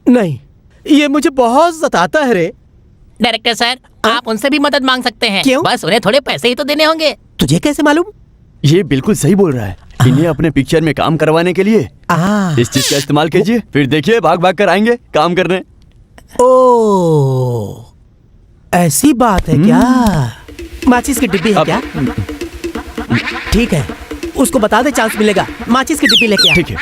नहीं, ये मुझे बहुत सताता है रे। डायरेक्टर सर, आप उनसे भी मदद मांग सकते हैं। क्यों? बस उन्हें थोड़े पैसे ही तो देने होंगे। तुझे कैसे मालूम? ये बिल्कुल सही बोल रहा है। इन्हें अपने पिक्चर में काम करवाने के लिए इस चीज का इस्तेमाल कीजिए, फिर देखिए भाग भाग कर आएंगे काम करने। ओ, ऐसी बात है क्या? माचिस की डिब्बी है क्या? ठीक है, उसको बता दे चांस मिलेगा। माचिस की डिब्बी लेके आ। ठीक है।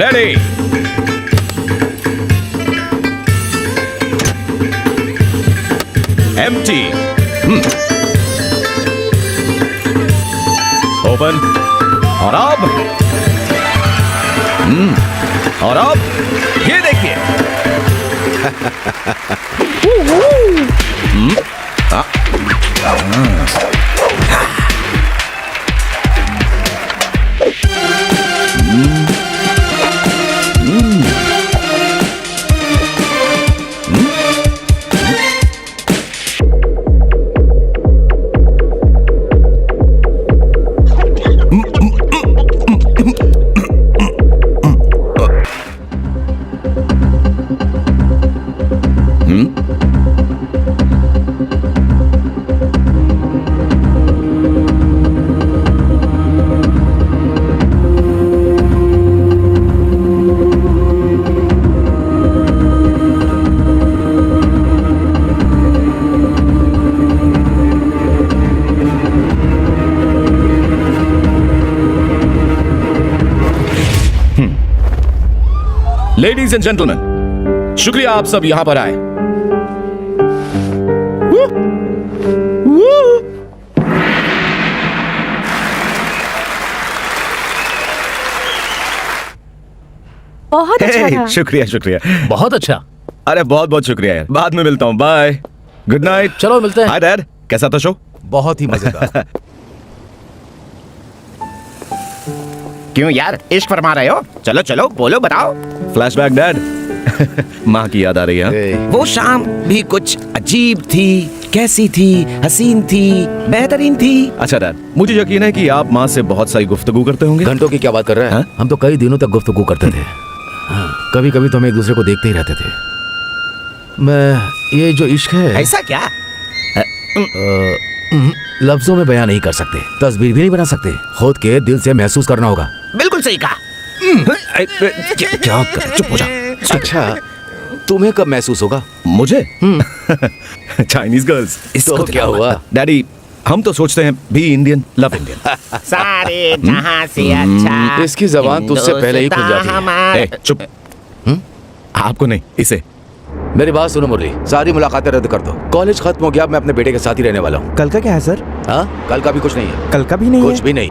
Ready. Empty. Open. और अब और अब ये देखिए। लेडीज एंड जेंटलमैन, शुक्रिया आप सब यहां पर आए। बहुत अच्छा था। शुक्रिया शुक्रिया। बहुत अच्छा। अरे बहुत बहुत शुक्रिया यार। बाद में मिलता हूँ। Bye, good night. चलो मिलते हैं। हाय डैड, कैसा था शो? बहुत ही मजेदार। क्यों यार, इश्क फरमा रहे हो? चलो चलो बोलो, बताओ। Flashback dad. माँ की याद आ रही है। वो शाम भी कुछ अजीब थी, कैसी थी? हसीन थी, बेहतरीन थी। अच्छा डैड, मुझे यकीन है कि आप माँ से बहुत सारी गुफ्तगू करते होंगे। घंटों की क्या बात कर रहे हैं? हम तो कई दिनों तक गुफ्तगू करते थे। कभी कभी तो हम एक दूसरे को देखते ही रहते थे। ये जो इश्क है, ऐसा क्या? लफ्जों में बयान नहीं कर सकते, तस्वीर भी नहीं बना सकते, खुद के दिल से महसूस करना होगा। बिल्कुल सही कहा। क्या कर, चुप हो जा। अच्छा, तुम्हें कब महसूस होगा? मुझे? Chinese girls. इसको क्या हुआ? डैडी, हम तो सोचते हैं भी इंडियन, लव इंडियन। सारे जहां से अच्छा इसकी जबान तुझसे पहले ही खुल जाती है। ए, चुप। आपको नहीं, इसे। मेरी बात सुनो मुरली, सारी मुलाकातें रद्द कर दो। कॉलेज खत्म हो गया, मैं अपने बेटे के साथ ही रहने वाला हूँ। कल का क्या है सर? हाँ, कल का भी कुछ नहीं है। कल का भी नहीं कुछ है? भी नहीं।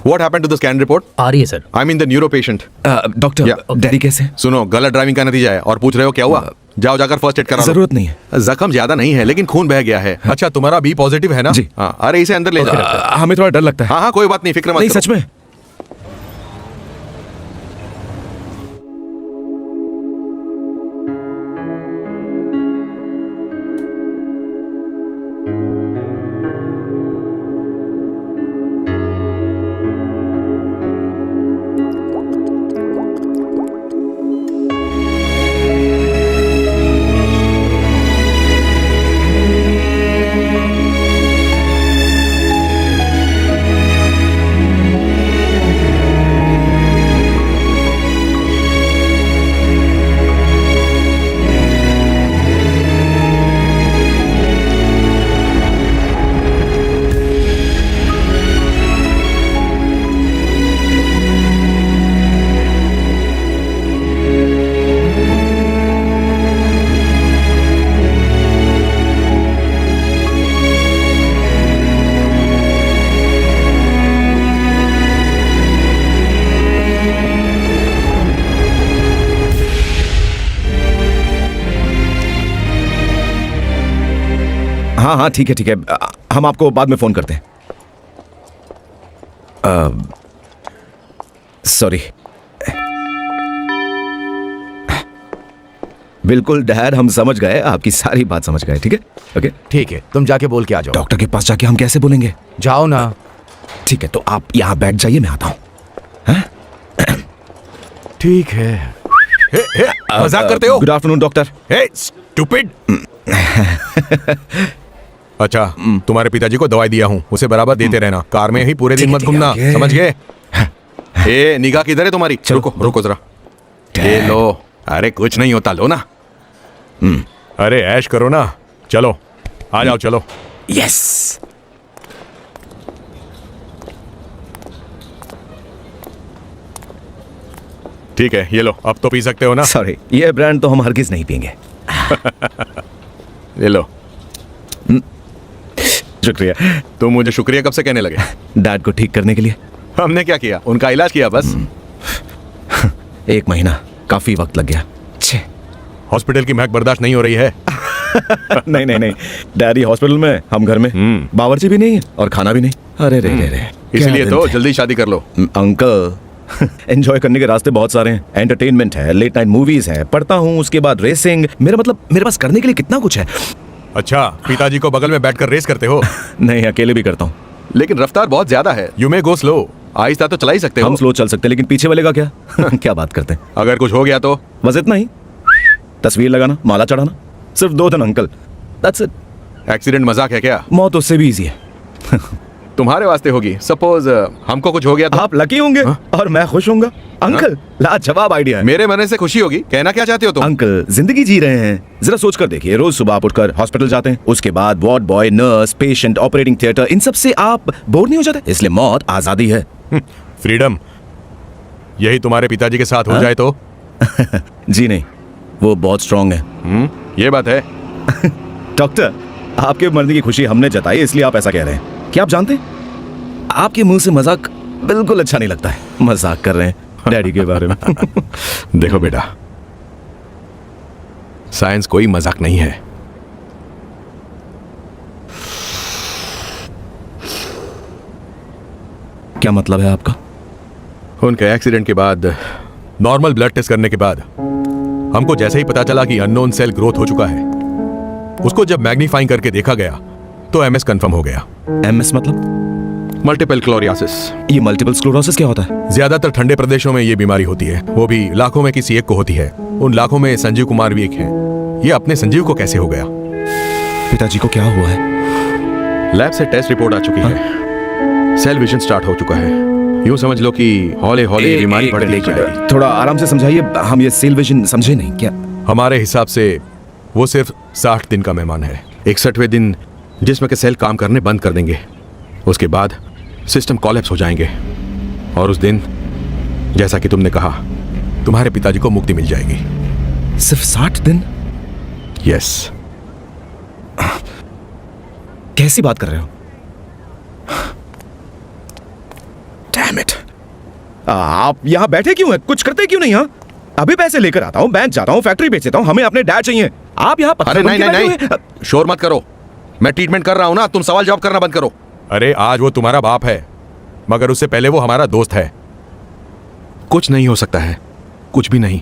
What happened to the scan report? आ रही है sir. I mean the neuro patient. Doctor, daddy कैसे? सुनो, गलत ड्राइविंग का नतीजा है और पूछ रहे हो क्या हुआ? जाओ जाकर फर्स्ट एड करा लो। जरूरत नहीं है। जख्म ज्यादा नहीं है लेकिन खून बह गया है। अच्छा, तुम्हारा बी पॉजिटिव है ना? जी। हाँ, अरे इसे अंदर ले जाओ। हमें थोड़ा डर लगता है। हाँ हाँ, कोई बात नहीं, फिक्र मत नहीं, करो। सच में। हाँ हाँ ठीक है ठीक है, हम आपको बाद में फोन करते हैं। सॉरी। बिल्कुल डैड, हम समझ गए, आपकी सारी बात समझ गए। ठीक है ओके। ठीक है, तुम जाके बोल के आ जाओ। डॉक्टर के पास जाके हम कैसे बोलेंगे? जाओ ना। ठीक है, तो आप यहाँ बैठ जाइए, मैं आता हूँ। ठीक है। मजाक करते हो? Good afternoon doctor. Hey stupid. अच्छा, तुम्हारे पिताजी को दवाई दिया हूँ, उसे बराबर देते रहना। कार में ही पूरे दिन मत घूमना, okay. समझ गए? ए निगाह किधर है तुम्हारी? रुको रुको जरा, ये लो। अरे कुछ नहीं होता, लो ना। अरे ऐश करो ना, चलो आ जाओ, चलो। यस। ठीक है, ये लो, अब तो पी सकते हो ना। सॉरी, ये ब्रांड तो हम हरगिज नहीं पियेंगे। ले लो। शुक्रिया। तुम मुझे शुक्रिया कब से कहने लगे? डैड को ठीक करने के लिए। हमने क्या किया? उनका इलाज किया बस। 1 महीना काफी वक्त लग गया। छे। हॉस्पिटल की महक बर्दाश्त नहीं हो रही है। नहीं नहीं नहीं, डैडी हॉस्पिटल में, हम घर में। बावर्ची भी नहीं है और खाना भी नहीं। अरे रे रे रे, इसलिए तो जल्दी शादी कर लो। अंकल, एंजॉय करने के रास्ते बहुत सारे हैं। एंटरटेनमेंट है, लेट नाइट मूवीज है, पढ़ता हूँ, उसके बाद रेसिंग। मेरा मतलब, मेरे पास करने के लिए कितना कुछ है। अच्छा, पिताजी को बगल में बैठकर रेस करते हो? नहीं, अकेले भी करता हूँ। लेकिन रफ्तार बहुत ज्यादा है। You may go slow. आहिस्ता तो चला ही सकते हो। हम स्लो चल सकते हैं, लेकिन पीछे वाले का क्या? क्या बात करते हैं। अगर कुछ हो गया तो? बस इतना ही, तस्वीर लगाना, माला चढ़ाना, सिर्फ 2 दिन अंकल, दैट्स इट। एक्सीडेंट मजाक है क्या? मौत उससे भी इजी है। तुम्हारे वास्ते होगी। सपोज हमको कुछ हो गया तो? आप लकी होंगे और मैं खुश होऊंगा। अंकल, लाजवाब आइडिया है। मेरे मन से खुशी होगी। कहना क्या चाहते हो तुम? अंकल, जिंदगी जी रहे हैं, जरा सोच कर देखिए। रोज सुबह आप उठकर हॉस्पिटल जाते हैं, उसके बाद ward boy, nurse, patient, operating theatre, इन सब से आप बोर नहीं हो जाते? इसलिए मौत आजादी है। फ्रीडम। यही तुम्हारे पिताजी के साथ हो जाए तो? जी नहीं, वो बहुत स्ट्रांग है। ये बात है। डॉक्टर, आपके मरने की खुशी हमने जताई, इसलिए आप ऐसा कह रहे हैं। क्या आप जानते हैं, आपके मुंह से मजाक बिल्कुल अच्छा नहीं लगता है। मजाक कर रहे हैं डैडी के बारे में। देखो बेटा, साइंस कोई मजाक नहीं है। क्या मतलब है आपका? उनके एक्सीडेंट के बाद, नॉर्मल ब्लड टेस्ट करने के बाद, हमको जैसे ही पता चला कि अननोन सेल ग्रोथ हो चुका है, उसको जब मैग्नीफाइंग करके देखा गया तो एमएस कंफर्म हो गया। एमएस मतलब? Multiple chlorosis. ये मल्टीपल स्क्लेरोसिस क्या होता है? ज्यादातर ठंडे प्रदेशों में ये बीमारी होती है, वो भी लाखों में किसी एक को होती है। उन लाखों में संजीव कुमार भी एक है। ये अपने संजीव को कैसे हो गया? पिताजी को क्या हुआ है? लैब से टेस्ट रिपोर्ट आ चुकी है। सेल विजन स्टार्ट हो चुका है। यूं समझ लो कि हौले हौले बीमारी बढ़ती जाएगी। थोड़ा आराम से समझाइए, हम ये सेल विजन समझे नहीं क्या? हमारे हिसाब से वो सिर्फ 60 दिन का मेहमान है। 61वें दिन जिस्म के सेल काम करने बंद कर देंगे। उसके बाद सिस्टम कॉलेप्स हो जाएंगे और उस दिन, जैसा कि तुमने कहा, तुम्हारे पिताजी को मुक्ति मिल जाएगी। सिर्फ 60 दिन? यस। कैसी बात कर रहे हो? Damn it! आप यहाँ बैठे क्यों हैं? कुछ करते क्यों नहीं? हाँ, अभी पैसे लेकर आता हूँ, बैंक जाता हूँ, फैक्ट्री बेच देता हूँ, हमें अपने डैड चाहिए। आप यहाँ अरे नहीं नहीं नहीं, शोर मत करो। मैं ट्रीटमेंट कर रहा हूँ ना, तुम सवाल जवाब करना बंद करो। अरे आज वो तुम्हारा बाप है, मगर उससे पहले वो हमारा दोस्त है। कुछ नहीं हो सकता है, कुछ भी नहीं।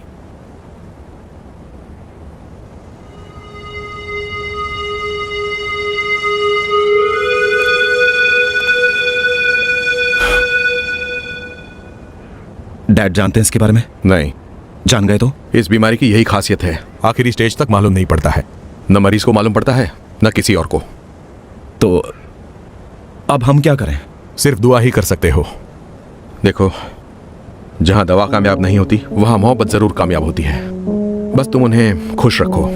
डैड जानते हैं इसके बारे में? नहीं। जान गए तो? इस बीमारी की यही खासियत है, आखिरी स्टेज तक मालूम नहीं पड़ता है। न मरीज को मालूम पड़ता है, न किसी और को। तो अब हम क्या करें? सिर्फ दुआ ही कर सकते हो। देखो, जहां दवा कामयाब नहीं होती, वहां मोहब्बत जरूर कामयाब होती है। बस तुम उन्हें खुश रखो।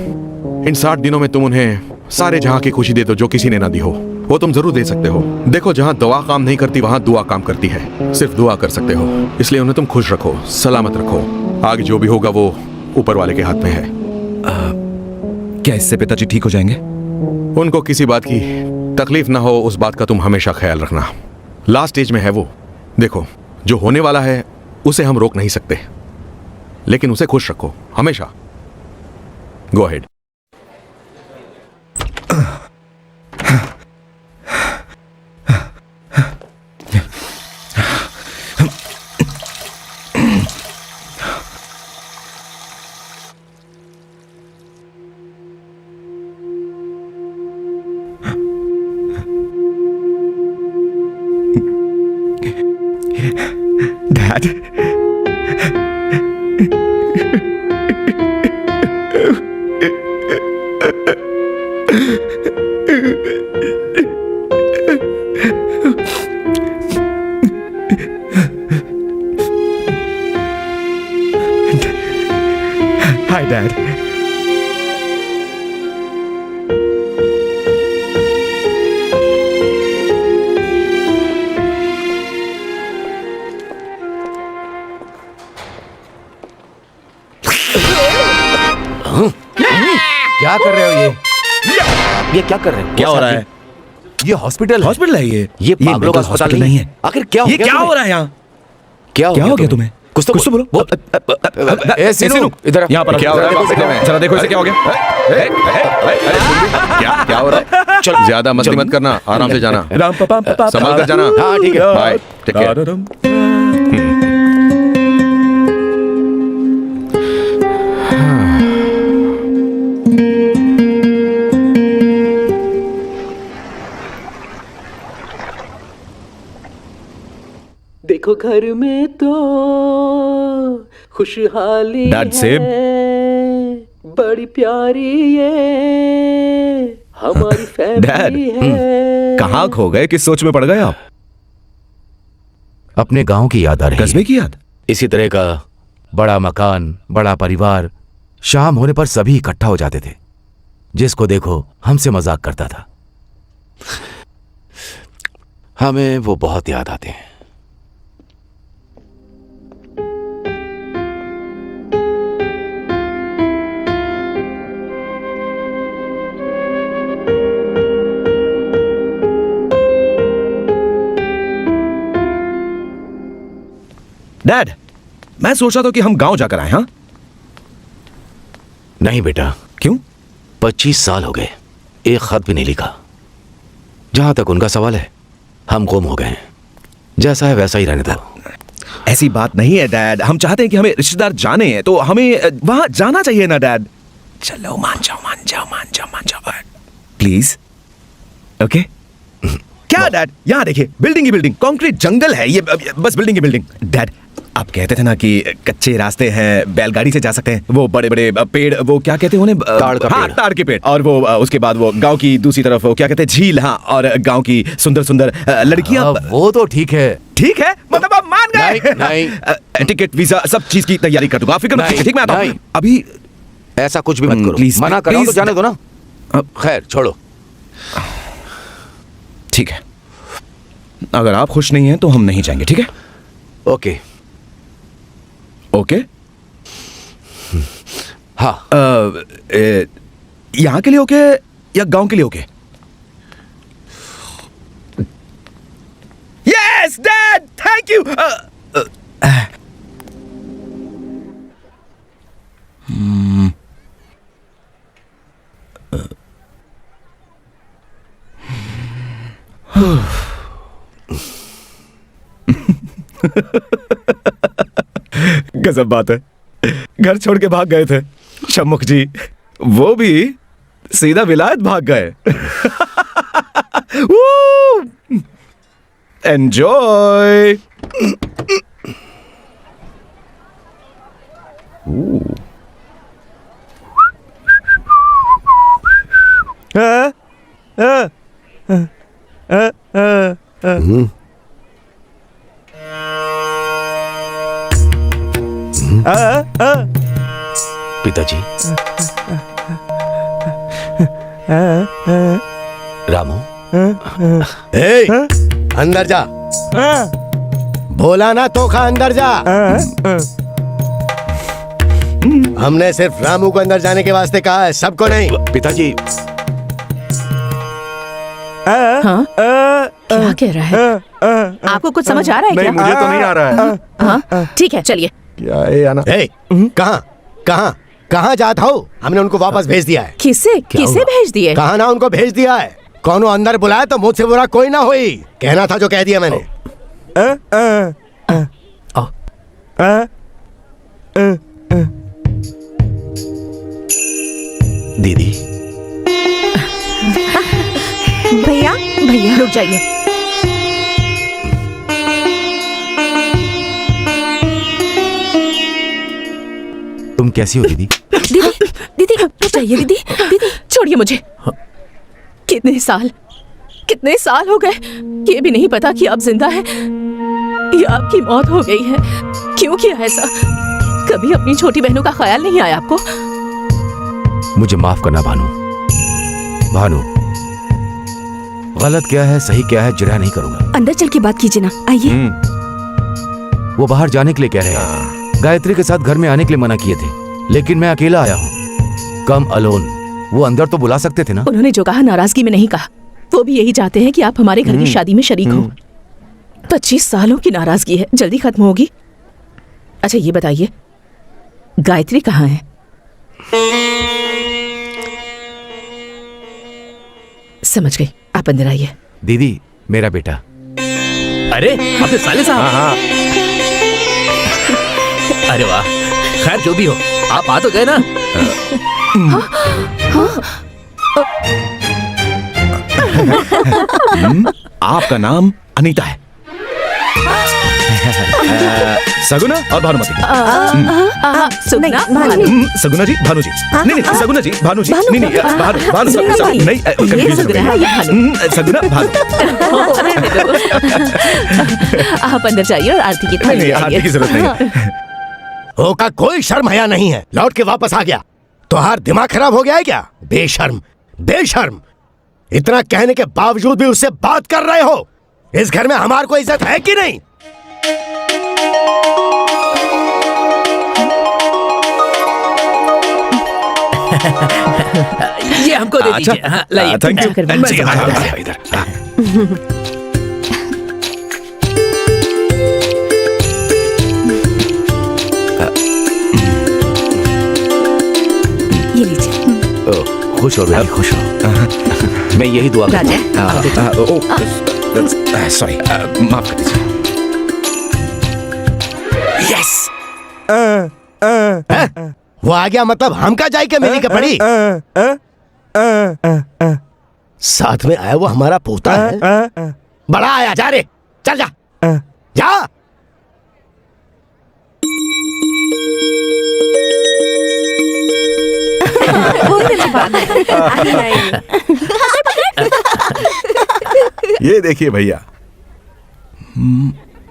इन 60 दिनों में तुम उन्हें सारे जहां की खुशी दे दो जो किसी ने ना दी हो, वो तुम जरूर दे सकते हो। देखो, जहां दवा काम नहीं करती, वहां दुआ काम करती है। सिर्फ दुआ कर सकते हो, इसलिए उन्हें तुम खुश रखो, सलामत रखो। आगे जो भी होगा वो ऊपर वाले के हाथ में है। क्या इससे पिताजी ठीक हो जाएंगे? उनको किसी बात की तकलीफ ना हो, उस बात का तुम हमेशा ख्याल रखना। लास्ट स्टेज में है वो। देखो, जो होने वाला है उसे हम रोक नहीं सकते, लेकिन उसे खुश रखो हमेशा। Go ahead. Dad hi dad क्या कर रहे हो ये क्या कर रहे हो? क्या हो रहा है? ये हॉस्पिटल हॉस्पिटल है ये पागलों का mental अस्पताल hospital नहीं है। आखिर क्या ये क्या हो रहा है यहाँ? क्या हो गया तुम्हें? कुछ तो बोलो। ए सीनू इधर यहाँ पर क्या हो रहा है? देखो मैं जरा देखो इसे क्या हो गया? क्या हो रहा है? चल ज्यादा मस्ती मत करना, आराम से जाना, राम पा पा पा संभल कर जाना। हाँ ठीक है बाय, टेक केयर। देखो घर में तो खुशहाली Dad, Seb. बड़ी प्यारी ये हमारी फैमिली है। कहाँ खो गए? किस सोच में पड़ गए आप? अपने गांव की याद आ रही कस्बे है। की याद? इसी तरह का बड़ा मकान, बड़ा परिवार, शाम होने पर सभी इकट्ठा हो जाते थे। जिसको देखो हमसे मजाक करता था। हमें वो बहुत याद आते हैं। डैड, मैं सोच रहा था कि हम गांव जाकर आए। हाँ, नहीं बेटा, क्यों? 25 साल हो गए, एक खत भी नहीं लिखा। जहां तक उनका सवाल है, हम गुम हो गए हैं। जैसा है वैसा ही रहने दो। ऐसी बात नहीं है डैड, हम चाहते हैं कि हमें रिश्तेदार जाने हैं, तो हमें वहां जाना चाहिए ना डैड। चलो मान जाओ प्लीज। ओके? क्या डैड, यहाँ देखिए, बिल्डिंग ही बिल्डिंग, कंक्रीट जंगल है ये, बस बिल्डिंग ही बिल्डिंग। डैड, आप कहते थे ना कि कच्चे रास्ते हैं, बैलगाड़ी से जा सकते हैं। वो बड़े बड़े पेड़, वो क्या कहते हैं उन्हें? ताड़ का हाँ, पेड़। ताड़ के पेड़। और वो उसके बाद वो गांव की दूसरी तरफ वो क्या कहते हैं? झील। हाँ, और गांव की सुंदर सुंदर लड़कियां। वो तो ठीक है। ठीक है, मतलब आप मान गए? नहीं। टिकट, वीजा, सब चीज की तैयारी कर दूंगा, आप फिक्र मत कीजिए। ठीक, मैं आता हूं। नहीं। अभी ऐसा कुछ भी मत करो। प्लीज, मना कर रहा हूं तो प्लीज। जाने दो ना। खैर छोड़ो। ठीक है, अगर आप खुश नहीं हैं तो हम नहीं जाएंगे। ठीक है? ओके। ओके? हाँ। यहाँ के लिए ओके या गांव के लिए okay? Yes dad, thank you. गजब बात है, घर छोड़ के भाग गए थे शम्मुख जी, वो भी सीधा विलायत भाग गए। एंजॉय। पिताजी। रामू। अंदर जा। बोला ना तो खा, अंदर जा। हमने सिर्फ रामू को अंदर जाने के वास्ते कहा है, सबको नहीं। पिताजी। हाँ? क्या कह रहा है? आपको कुछ समझ आ रहा है क्या? मुझे तो नहीं आ रहा है। हाँ ठीक है, चलिए। क्या है आना? कहाँ कहाँ कहाँ जाता हो? हमने उनको वापस भेज दिया है। किसे किसे भेज दिए? कहा ना उनको भेज दिया है। कौन अंदर बुलाया तो मुझसे बुरा कोई ना हुई। कहना था जो कह दिया मैंने। दीदी। भैया भैया रुक जाइए। तुम कैसी हो दीदी? दीदी दीदी क्या चाहिए दीदी? दीदी छोड़िए मुझे। कितने साल हो गए, ये भी नहीं पता कि आप जिंदा हैं या आपकी मौत हो गई है। क्यों किया ऐसा? कभी अपनी छोटी बहनों का ख्याल नहीं आया आपको? मुझे माफ करना भानु। गलत क्या है सही क्या है जिरह नहीं करूंगा। अंदर चल के बात कीजिए ना, आइए। वो बाहर जाने के लिए कह रहे हैं। गायत्री के साथ घर में आने के लिए मना किए थे, लेकिन मैं अकेला आया हूँ। कम अलोन। वो अंदर तो बुला सकते थे ना। उन्होंने जो कहा नाराजगी में नहीं कहा। वो भी यही चाहते हैं कि आप हमारे घर की शादी में शरीक हो। 25 सालों की नाराजगी है, जल्दी खत्म होगी। अच्छा ये बताइए, गायत्री कहाँ है? समझ गई, आप अंदर आइए। दीदी मेरा बेटा। अरे आपके साले साहब। अरे वाह, खैर जो भी हो, आप आ तो गए ना। आपका नाम अनीता है। सगुना और भानुमति। सुना सगुना जी, भानु जी। नहीं, सगुना जी, भानु जी। नहीं, भानु नहीं, सगुना भानु। आप अंदर जाइए और आरती की थाली नहीं, आरती की जरूरत नहीं। होका कोई शर्म हया नहीं है, लौट के वापस आ गया। तुम्हारा दिमाग खराब हो गया है क्या? बेशर्म। इतना कहने के बावजूद भी उससे बात कर रहे हो। इस घर में हमार को इज्जत है कि नहीं? ये हमको दे दीजिए। हाँ, लाइए। Thank you. इधर। ये लीजिए। खुश हो बेटी, खुश हो। मैं यही दुआ सॉरी, माफ कर दीजिए। यस। वो आ गया मतलब हमका जाई के मिली के पड़ी। साथ में आया वो हमारा पोता है। बड़ा आया, जा रे, चल जा जा। ये देखिए भैया।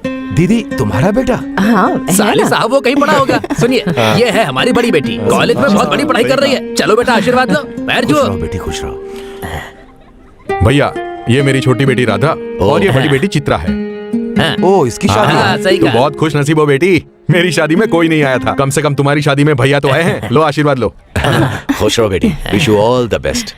दीदी तुम्हारा बेटा? हाँ साले साहब वो कहीं पढ़ा होगा। सुनिए, ये है हमारी बड़ी बेटी, कॉलेज में बहुत बड़ी पढ़ाई कर रही है। चलो बेटा आशीर्वाद लो, पैर छुओ। बेटी खुश रहो। भैया ये मेरी छोटी बेटी राधा और ये बड़ी बेटी चित्रा है। ओ इसकी शादी है। सही तो कहा। बहुत खुश नसीब हो बेटी, मेरी शादी में कोई नहीं आया था। कम से कम तुम्हारी शादी में भैया तो आए हैं। लो आशीर्वाद लो। खुश रहो बेटी, wish you all the best.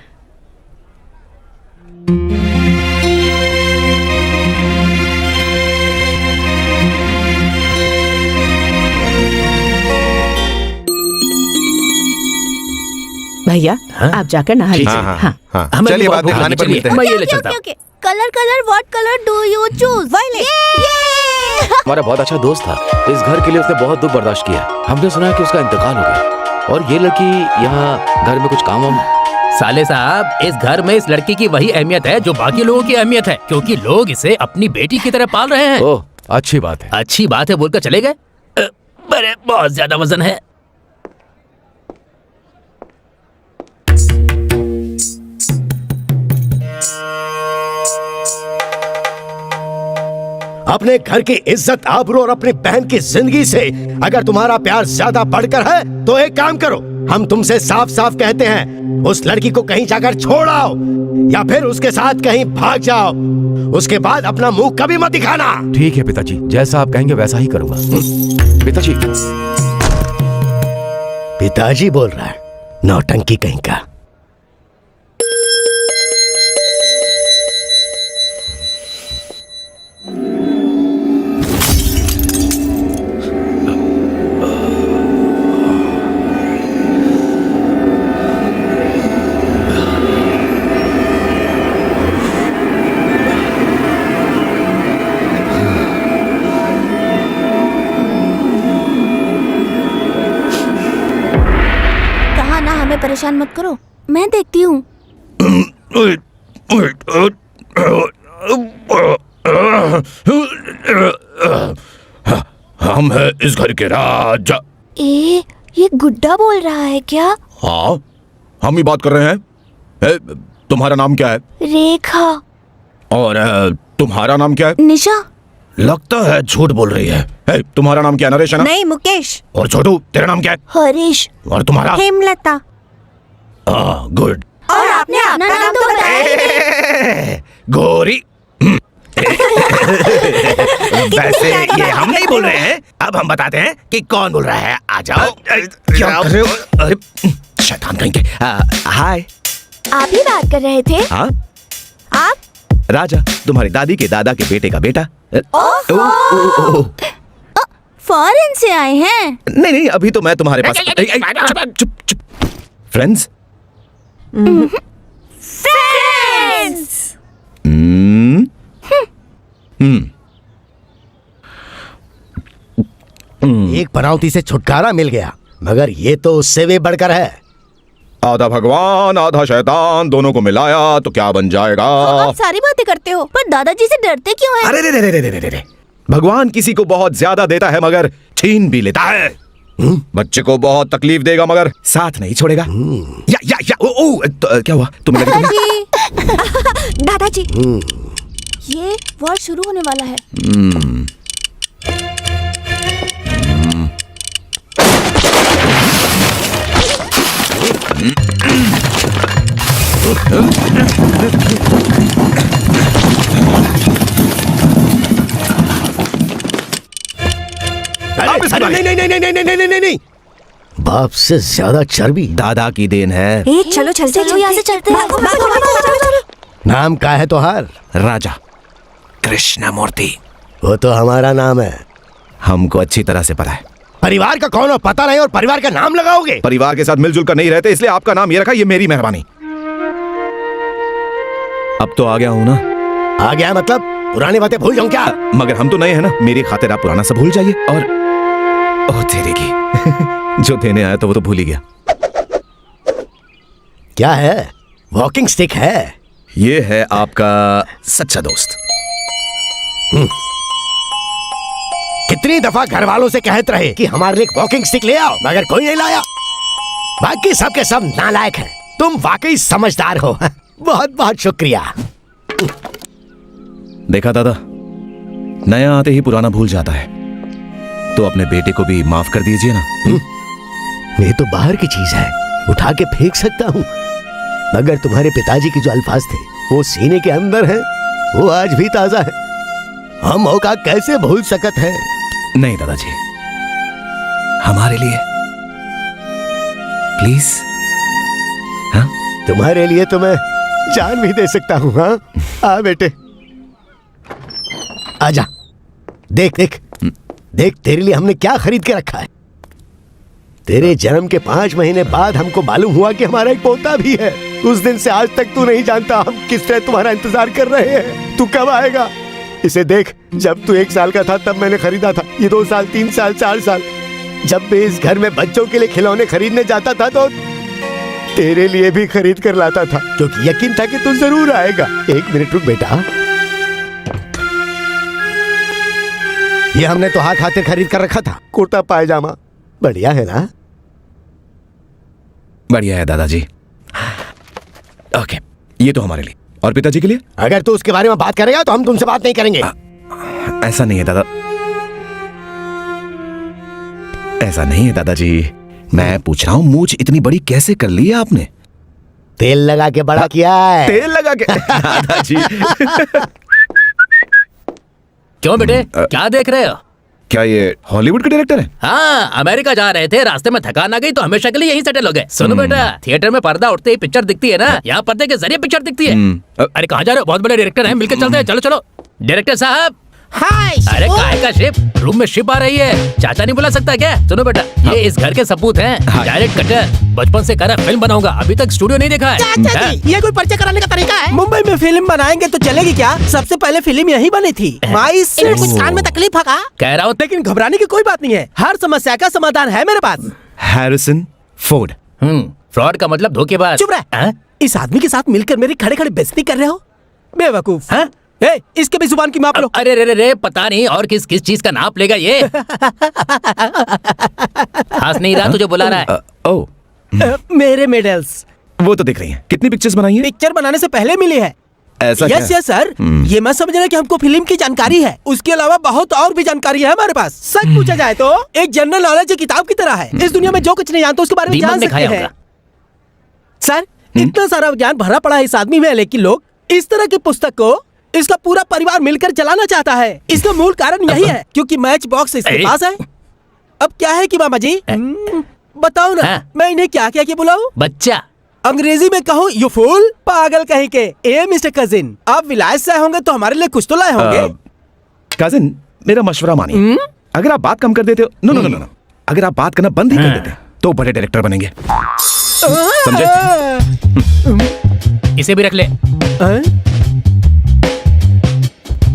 भैया आप जाकर नहा लीजिए। हाँ। हमें चलिए भी बाद में बहुत खाने पर भूख मिलते लगी। हैं। मैं ये ले चलता हूँ। Colour what colour do you choose? Violet. हमारा बहुत अच्छा दोस्त था। इस घर के लिए उसने बहुत दुख बर्दाश्त किया। हमने सुना है कि उसका इंतकाल हो गया और ये लड़की यहाँ घर में कुछ काम वाम। साले साहब, इस घर में इस लड़की की वही अहमियत है जो बाकी लोगों की अहमियत है, क्योंकि लोग इसे अपनी बेटी की तरह पाल रहे हैं। ओह अच्छी बात है। अच्छी बात है बोलकर चले गए। अरे बहुत ज्यादा वजन है। अपने घर की इज्जत आबरू और अपनी बहन की जिंदगी से अगर तुम्हारा प्यार ज्यादा बढ़कर है तो एक काम करो, हम तुमसे साफ साफ कहते हैं उस लड़की को कहीं जाकर छोड़ आओ या फिर उसके साथ कहीं भाग जाओ। उसके बाद अपना मुंह कभी मत दिखाना। ठीक है पिताजी, जैसा आप कहेंगे वैसा ही करूंगा। पिताजी। पिताजी बोल रहा है, नौटंकी कहीं का। परेशान मत करो, मैं देखती हूँ। हम हैं इस घर के राजा। ये गुड्डा बोल रहा है क्या? हाँ, हम ही बात कर रहे हैं। तुम्हारा नाम क्या है? रेखा। और तुम्हारा नाम क्या है? निशा। लगता है झूठ बोल रही है। तुम्हारा नाम क्या है? नरेश है ना? नहीं, मुकेश। और छोटू, तेरा नाम क्या है? हरीश। और तुम्हारा? हेमलता। गुड। और आपने अपना नाम तो बताया ही नहीं। गौरी। वैसे ये हम नहीं बोल रहे हैं, अब हम बताते हैं कि कौन बोल रहा है। आ जाओ। क्या कर रहे हो? अरे शैतान कहीं के। हाय। आप ही बात कर रहे थे? हाँ, आप? राजा, तुम्हारी दादी के दादा के बेटे का बेटा। फॉरेन से आए हैं? नहीं नहीं, अभी तो मैं तुम्हारे पास। चुप चुप। फ्रेंड्स। फ्रेंड्स। एक पनौती से छुटकारा मिल गया, मगर ये तो उससे भी बढ़कर है। आधा भगवान आधा शैतान, दोनों को मिलाया तो क्या बन जाएगा? आप सारी बातें करते हो, पर दादाजी से डरते क्यों हैं? अरे रे रे रे रे रे रे, भगवान किसी को बहुत ज्यादा देता है मगर छीन भी लेता है। बच्चे को बहुत तकलीफ देगा मगर साथ नहीं छोड़ेगा। या क्या हुआ? तुम्हें लगा दादाजी, ये वॉर शुरू होने वाला है। नहीं। बाप से ज्यादा चर्बी दादा की देन है। चलो यहाँ से चलते हैं। नाम क्या है तोहार? राजा कृष्णमूर्ति। वो तो हमारा नाम है। हमको अच्छी तरह से पता है। परिवार का कौन हो पता नहीं और परिवार का नाम लगाओगे? परिवार के साथ मिलजुल कर नहीं रहते, इसलिए आपका नाम ये रखा। ये मेरी मेहरबानी। अब तो आ गया हूं ना। आ गया मतलब पुरानी बातें भूल जाऊं क्या? मगर हम तो नए हैं ना, मेरी खातिर आप पुराना सब भूल जाइए। और ओह तेरे की जो देने आया तो वो तो भूल ही गया। क्या है? वॉकिंग स्टिक है। ये है आपका सच्चा दोस्त। कितनी दफा घर वालों से कहते रहे कि हमारे लिए वॉकिंग स्टिक ले आओ, मगर कोई नहीं लाया। बाकी सब के सब नालायक हैं। तुम वाकई समझदार हो। बहुत बहुत शुक्रिया। देखा दादा, नया आते ही पुराना भूल जाता है, तो अपने बेटे को भी माफ कर दीजिए ना। ये तो बाहर की चीज है, उठा के फेंक सकता हूँ, मगर तुम्हारे पिताजी के जो अल्फाज थे वो सीने के अंदर हैं, वो आज भी ताजा है। हम मौका कैसे भूल सकते हैं? नहीं दादाजी, हमारे लिए प्लीज। हाँ, तुम्हारे लिए तो मैं जान भी दे सकता हूँ। हाँ, आ बेटे, आजा। देख देख देख, तेरे लिए हमने क्या खरीद के रखा है। तेरे जन्म के 5 महीने बाद हमको मालूम हुआ कि हमारा एक पोता भी है। उस दिन से आज तक तू नहीं जानता हम किस तरह तुम्हारा इंतजार कर रहे हैं। तू कब आएगा? इसे देख, जब तू 1 साल का था तब मैंने खरीदा था। ये 2 साल, 3 साल, 4 साल। जब मैं इस घर में बच्चों के लिए खिलौने खरीदने जाता था तो तेरे लिए भी खरीद कर लाता था, क्योंकि यकीन था कि तू जरूर आएगा। 1 मिनट रुक बेटा, ये हमने तुहार खातिर खरीद कर रखा था, कुर्ता पायजामा। बढ़िया है ना? बढ़िया है दादाजी। ओके, ये तो हमारे लिए। और पिताजी के लिए? अगर तू उसके बारे में बात करेगा तो हम तुमसे बात नहीं करेंगे। ऐसा नहीं है दादा, ऐसा नहीं है दादाजी। मैं पूछ रहा हूँ, मूंछ इतनी बड़ी कैसे कर ली है आपने? तेल लगा के बड़ा किया है। तेल लगा के? दादाजी क्यों बेटे, क्या देख रहे हो? क्या ये हॉलीवुड के डायरेक्टर हैं? हाँ, अमेरिका जा रहे थे, रास्ते में थकान आ गई तो हमेशा के लिए यहीं सेटल हो गए। सुनो बेटा, थिएटर में पर्दा उठते ही पिक्चर दिखती है ना, यहाँ पर्दे के जरिए पिक्चर दिखती है। अरे कहाँ जा रहे हो? बहुत बड़े डायरेक्टर हैं, मिलकर चलते हैं। चलो चलो। डायरेक्टर साहब। हाय। अरे काहे का शिप? रूम में शिप आ रही है, चाचा नहीं बुला सकता क्या? सुनो बेटा, ये इस घर के सपूत हैं। डायरेक्ट कटर, बचपन से करा फिल्म बनाऊंगा, अभी तक स्टूडियो नहीं देखा है। चाचा जी, ये कोई पर्चा कराने का तरीका है? मुंबई में फिल्म बनाएंगे तो चलेगी क्या? सबसे पहले फिल्म यही बनी थी। माई से कुछ कान में तकलीफ है का? कह रहा हूँ, लेकिन घबराने की कोई बात नहीं है, हर समस्या का समाधान है मेरे पास। Harrison Ford. फ्रॉड का मतलब धोखेबाज। चुप रह। इस आदमी के साथ मिलकर मेरी खड़े खड़े बेइज्जती कर रहे हो, बेवकूफ। इसके भी जुबान की माप लो। अरे रे रे रे, पता नहीं और किस किस चीज का नाप लेगा ये। हंस नहीं रहा, तुझे बुला रहा है। ओ, मेरे मेडल्स वो तो दिख रही हैं। कितनी पिक्चर्स बनाई हैं? पिक्चर बनाने से पहले मिली है। ऐसा यस क्या? यस सर, ये मत समझना कि हमको फिल्म की जानकारी है, उसके अलावा बहुत और भी जानकारी है हमारे पास। सच पूछा जाए तो एक जनरल नॉलेज की किताब की तरह है। इस दुनिया में जो कुछ नहीं जानते उसके बारे में दीमक जान ने सकते खाया हैं। होगा। सर, इतना सारा ज्ञान भरा पड़ा है इस आदमी में, लेकिन लोग इस तरह की पुस्तक को इसका पूरा परिवार मिलकर चलाना चाहता है। इसका मूल कारण यही है क्योंकि मैच बॉक्स इसके पास है। अब क्या है कि मामा जी, बताओ ना, मैं इन्हें क्या क्या क्या बुलाऊं? बच्चा। अंग्रेजी में कहूँ यू फूल, पागल कहीं के। ए मिस्टर कजिन, आप विलायत से आए होंगे तो हमारे लिए कुछ तो लाए होंगे। कजिन, मेरा मशवरा मानिए। अगर आप बात कम कर देते हो, नो नो नो नो, अगर आप बात करना बंद ही कर देते तो बड़े डायरेक्टर बनेंगे, समझे? इसे भी रख ले।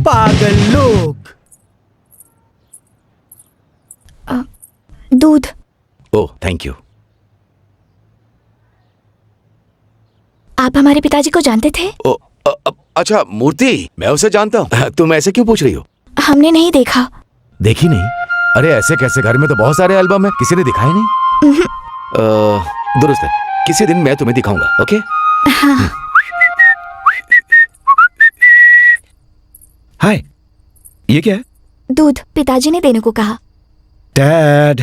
पागल लोग। दूध। Oh thank you. आप हमारे पिताजी को जानते थे? अच्छा मूर्ति, मैं उसे जानता हूँ। तुम ऐसे क्यों पूछ रही हो? हमने नहीं देखा। देखी नहीं? अरे ऐसे कैसे, घर में तो बहुत सारे एल्बम है, किसी ने दिखाए नहीं। दुरुस्त है, किसी दिन मैं तुम्हें दिखाऊंगा। ओके? हाँ। हाय, ये क्या है? दूध पिताजी ने देने को कहा। डैड,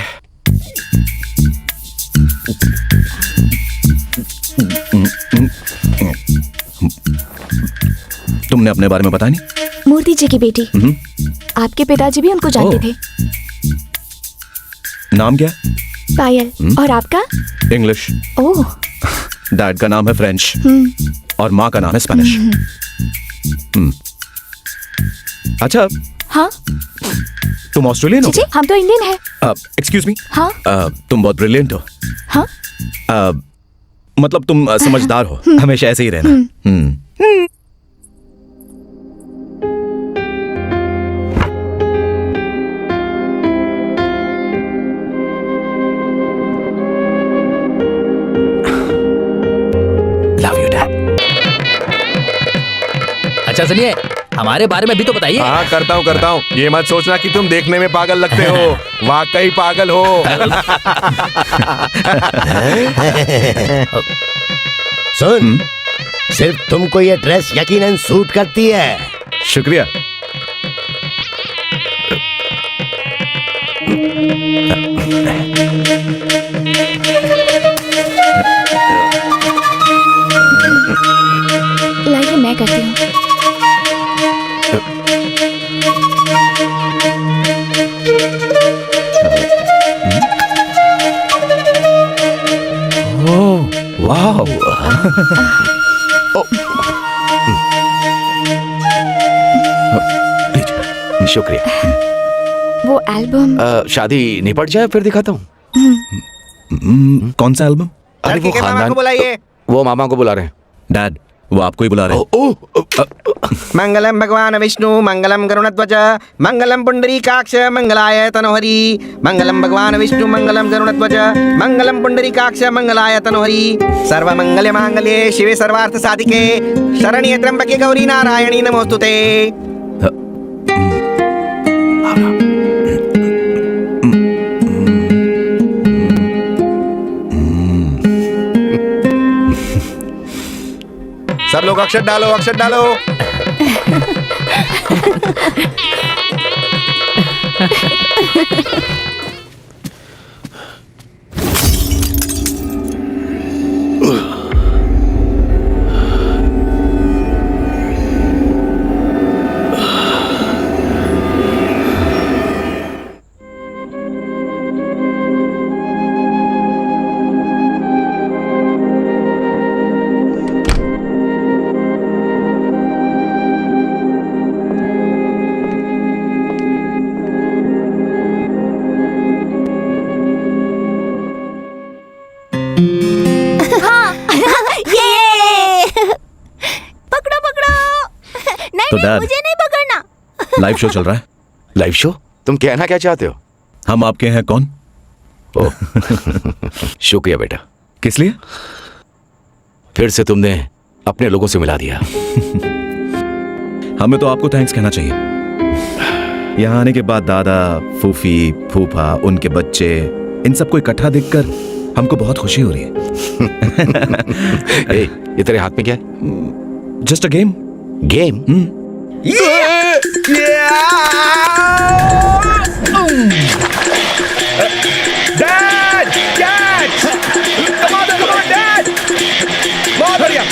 तुमने अपने बारे में बताया नहीं? मूर्ति जी की बेटी। आपके पिताजी भी उनको जानते थे। नाम क्या? पायल। और आपका? इंग्लिश। ओह। डैड का नाम है फ्रेंच और माँ का नाम है स्पेनिश। अच्छा, हाँ? तुम ऑस्ट्रेलियन हो? जी, हम तो इंडियन है। Excuse me. हाँ? तुम बहुत ब्रिलियंट हो। हाँ? मतलब तुम समझदार हो, हमेशा ऐसे ही रहना। Love you dad. अच्छा सुनिए, हमारे बारे में भी तो बताइए। हाँ करता हूँ। ये मत सोचना कि तुम देखने में पागल लगते हो, वाकई पागल हो। सुन, सिर्फ तुमको ये ड्रेस यकीनन सूट करती है। शुक्रिया। लाइए मैं करती हूँ। वाह। शुक्रिया। वो एल्बम। शादी निपट जाए फिर दिखाता हूँ। कौन सा एल्बम? अरे वो खानदान, वो मामा को बुला रहे हैं। डैड, वो आपको ही बुला रहे हैं। मंगलम भगवान विष्णु, मंगलम गरुणध्वज, मंगलम पुंडरीकाक्ष, मंगलाय तनोहरि। मंगलम भगवान विष्णु, मंगलम गरुणध्वज, मंगलम पुंडरीकाक्ष, मंगलाय तनोहरि। सर्वमंगल मांगल्ये शिवे सर्वार्थ साधिके, शरण्ये त्र्यंबके गौरी नारायणी नमोस्तुते। सब लोग अक्षर डालो, अक्षर डालो। तो डैड, मुझे नहीं पकड़ना। लाइव शो चल रहा है। Live show? तुम कहना क्या चाहते हो? हम आपके हैं कौन? ओह शुक्रिया बेटा। किस लिए? फिर से तुमने अपने लोगों से मिला दिया। हमें तो आपको थैंक्स कहना चाहिए। यहाँ आने के बाद दादा, फूफी, फूफा, उनके बच्चे, इन सबको इकट्ठा देखकर हमको बहुत खुशी हो रही है। ए, ये तेरे हाथ में क्या है? Just a game. Game? Dad! Dad! Come on, Dad! बहुत बढ़िया।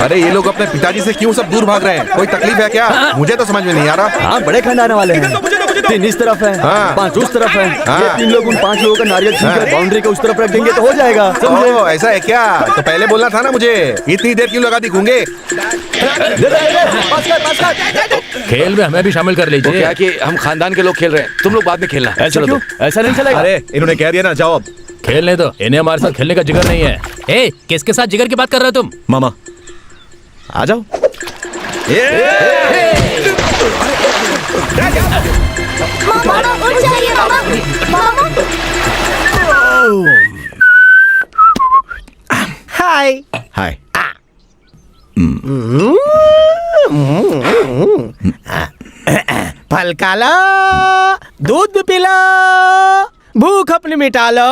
अरे ये लोग अपने पिताजी से क्यों सब दूर भाग रहे हैं? कोई तकलीफ है क्या? मुझे तो समझ में नहीं आ रहा। हाँ, बड़े खानदान वाले हैं। 3 इस तरफ है, हाँ। 5 उस तरफ है। हाँ। ये 3 लोग उन 5 लोगों का नारियल छीनकर बाउंड्री के उस तरफ रख देंगे तो हो जाएगा। समझे? ओह, ऐसा है क्या? तो पहले बोलना था ना मुझे। इतनी देर क्यों लगा दी गूंगे? खेल में हमें भी शामिल कर वो लीजिए। क्या कि हम खानदान के लोग खेल रहे हैं, तुम लोग बाद में खेलना। ऐसा क्यों? ऐसा नहीं चलेगा। अरे इन्होंने कह दिया ना, जाओ अब। खेलने दो, इन्हें हमारे साथ खेलने का जिगर नहीं है। ए, किसके साथ जिगर की बात कर रहे हो तुम? मामा आ जाओ। मामा उठ जाइए मामा। मामा हाय। हाय। फल खा लो, दूध भी पिला, भूख अपनी मिटा लो।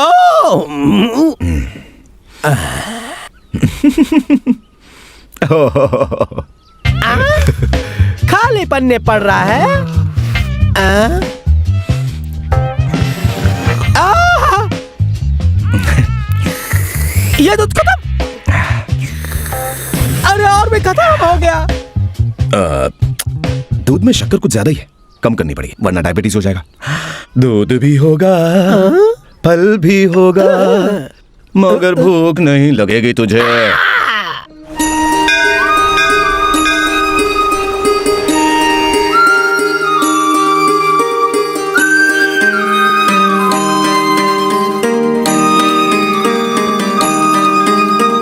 खाली पन्ने पड़ रहा है। ये दूध खत्म। अरे और भी खत्म हो गया। दूध में शक्कर कुछ ज्यादा ही है, कम करनी पड़ेगी वरना डायबिटीज हो जाएगा। दूध भी होगा, फल भी होगा, मगर भूख नहीं लगेगी तुझे।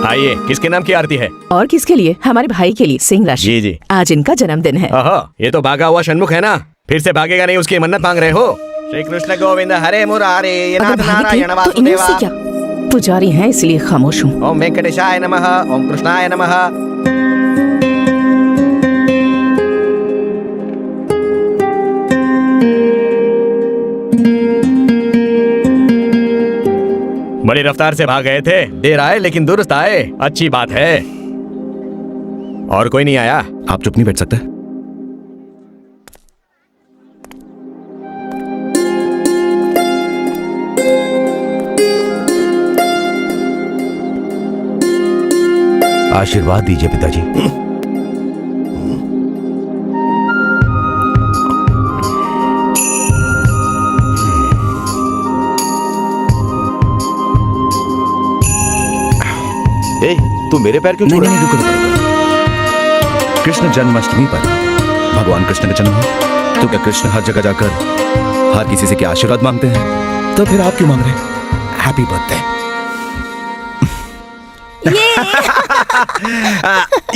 आइए, किसके नाम की आरती है? और किसके लिए? हमारे भाई के लिए, सिंह राशि। जी जी। आज इनका जन्मदिन है। ये तो भागा हुआ षणमुख है ना? फिर से भागेगा नहीं, उसकी मन्नत मांग रहे हो? श्री कृष्ण गोविंद हरे मुरारे अगर नाथ भाभी नारायण थे, तो इन्हीं से वासुदेवा। क्या? पुजारी हैं इसलिए खामोश हूँ। ओम वेंकटेशाय नमः, ओम कृष्णाय नमः। बड़ी रफ्तार से भाग गए थे, देर आए लेकिन दुरुस्त आए, अच्छी बात है। और कोई नहीं आया? आप चुप नहीं बैठ सकते? आशीर्वाद दीजिए पिताजी। ए, तू मेरे पैर क्यों छू रहा है? रुको। कृष्ण जन्माष्टमी पर भगवान कृष्ण का जन्म हुआ, तो क्या कृष्ण हर जगह जाकर हर किसी से क्या आशीर्वाद मांगते हैं? तो फिर आप क्यों मांग रहे हैं? Happy birthday.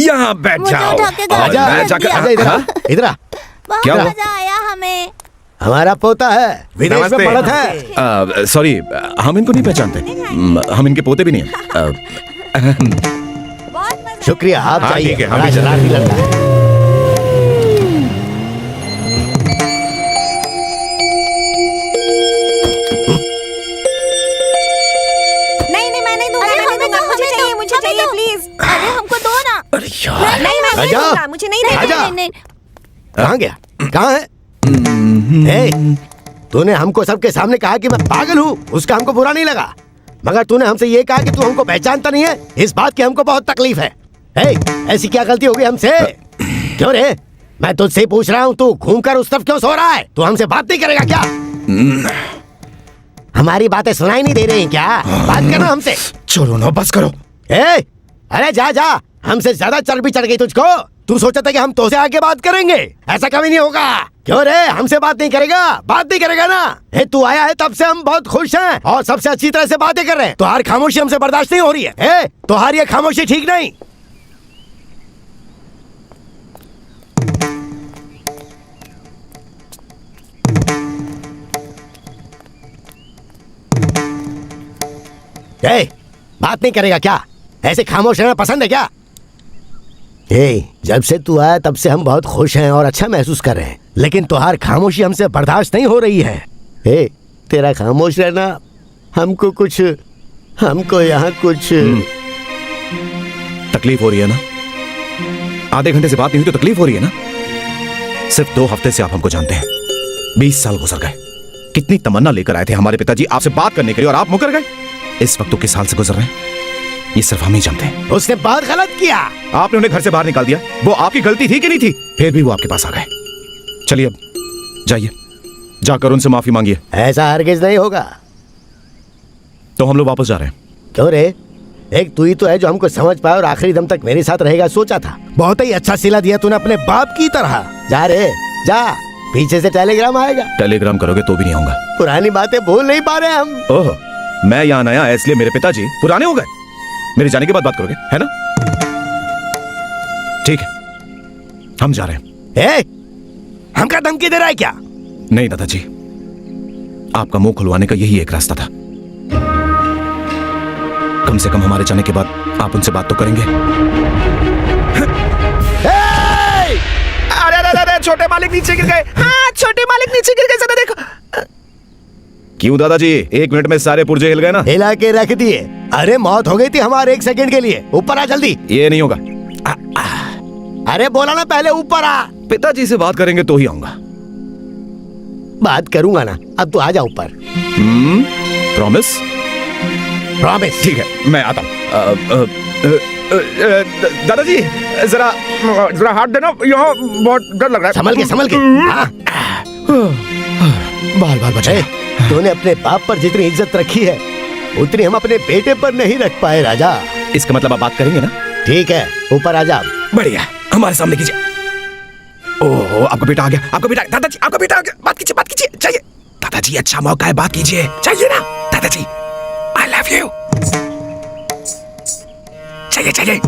यहाँ बैठ मुझे जाओ। उठा के घर आजा, में मैं रख जाकर दिया। इधर आ, इधर आ। बहुत क्या हुआ? मजा आया हमें। हमारा पोता है, विदेश में नमस्ते। पढ़त है। सॉरी, हम इनको नहीं पहचानते। हम इनके पोते भी नहीं हैं। बहुत मजा शुक्रिया, आप हाँ, चाहिए। ठीक है, हम भी बड़ा चलते हैं। शरारती लड़का है। नहीं मैं नहीं दूंगा। मुझे चाहिए प्लीज। अरे हमको दो ना। अरे यार, नहीं मैं आजा। दूंगा, मुझे नहीं आजा। नहीं। कहाँ गया? कहाँ है? ए, तूने हमको सबके सामने कहा कि मैं पागल हूँ, उसका हमको बुरा नहीं लगा। मगर तूने हमसे ये कहा कि तू हमको पहचानता नहीं है, इस बात की हमको बहुत तकलीफ है। ए, ऐसी क्या गलती हो गई हमसे? क्यों रे? मैं तुझसे पूछ रहा हूँ, तू घूमकर उस तरफ क्यों सो रहा है? तू हमसे बात नहीं करेगा क्या? हमारी बातें सुनाई नहीं दे रही क्या? बात करना हमसे। छोड़ो ना, बस करो। ए, अरे जा जा, हमसे ज्यादा चर्बी चढ़ गई तुझको। तू सोचा था कि हम तुझसे आगे बात करेंगे? ऐसा कभी नहीं होगा। क्यों रे? हमसे बात नहीं करेगा? बात नहीं करेगा ना? ए, तू आया है तब से हम बहुत खुश हैं और सबसे अच्छी तरह से बातें कर रहे हैं। तुम्हारी खामोशी हमसे बर्दाश्त नहीं हो रही है। ए, तुम्हारी ये खामोशी ठीक नहीं। ए, बात नहीं करेगा क्या? ऐसे खामोश रहना पसंद है क्या? जब से तू आया तब से हम बहुत खुश हैं और अच्छा महसूस कर रहे हैं, लेकिन तुहार खामोशी हमसे बर्दाश्त नहीं हो रही है। तेरा खामोश रहना हमको यहाँ कुछ तकलीफ हो रही है ना? आधे घंटे से बात नहीं हुई तो तकलीफ हो रही है ना? सिर्फ 2 हफ्ते से आप हमको जानते हैं, 20 साल गुजर गए। कितनी तमन्ना लेकर आए थे हमारे पिताजी आपसे बात करने के लिए और आप मुकर गए। इस वक्त तो किस साल से गुजर रहे हैं ये सिर्फ हम ही जानते हैं। उसने बहुत गलत किया। आपने उन्हें घर से बाहर निकाल दिया, वो आपकी गलती थी कि नहीं थी? फिर भी वो आपके पास आ गए। चलिए अब जाइए, जाकर उनसे माफी मांगिए। ऐसा हरगिज नहीं होगा। तो हम लोग वापस जा रहे हैं। क्यों रे? एक तू ही तो है जो हमको समझ पाया और आखिरी दम तक मेरे साथ रहेगा सोचा था। बहुत ही अच्छा सिला दिया तूने अपने बाप की तरह। जा रे जा, पीछे से टेलीग्राम आएगा। टेलीग्राम करोगे तो भी नहीं आऊंगा। पुरानी बातें भूल नहीं पा रहे हम। ओह, मैं यहाँ आया इसलिए मेरे पिताजी पुराने हो गए? मेरे जाने के बाद बात करोगे, है ना? ठीक है, हम जा रहे हैं। हमका धमकी दे रहा है क्या? नहीं दादाजी, आपका मुंह खुलवाने का यही एक रास्ता था। कम से कम हमारे जाने के बाद आप उनसे बात तो करेंगे। अरे छोटे मालिक नीचे गिर गए। हाँ, छोटे मालिक नीचे गिर गए, जरा देखो। क्यों दादाजी, 1 मिनट में सारे पुर्जे हिल गए ना? हिला के रख दिए। अरे मौत हो गई थी हमारे 1 सेकंड के लिए। ऊपर आ जल्दी। ये नहीं होगा। अरे बोला ना पहले ऊपर आ। पिताजी से बात करेंगे तो ही आऊंगा। बात करूंगा ना, अब तू आ जा ऊपर। प्रॉमिस? प्रॉमिस। ठीक है, मैं आता हूँ। दादाजी जरा हाथ देना, यहाँ बहुत डर लग रहा है। संभल के। बाल बाल बचाए। तूने अपने बाप पर जितनी इज्जत रखी है उतनी हम अपने बेटे पर नहीं रख पाए राजा। इसका मतलब आप बात करेंगे ना? ठीक है, ऊपर आ जा। बढ़िया, हमारे सामने कीजिए। ओह, आपका बेटा आ गया, आपका बेटा। दादाजी, आपका बेटा आ गया। बात कीजिए, चाहिए। दादाजी, अच्छा मौका है, बात कीजिए, चाहिए ना? दादाजी, आई लव यू। चाहिए।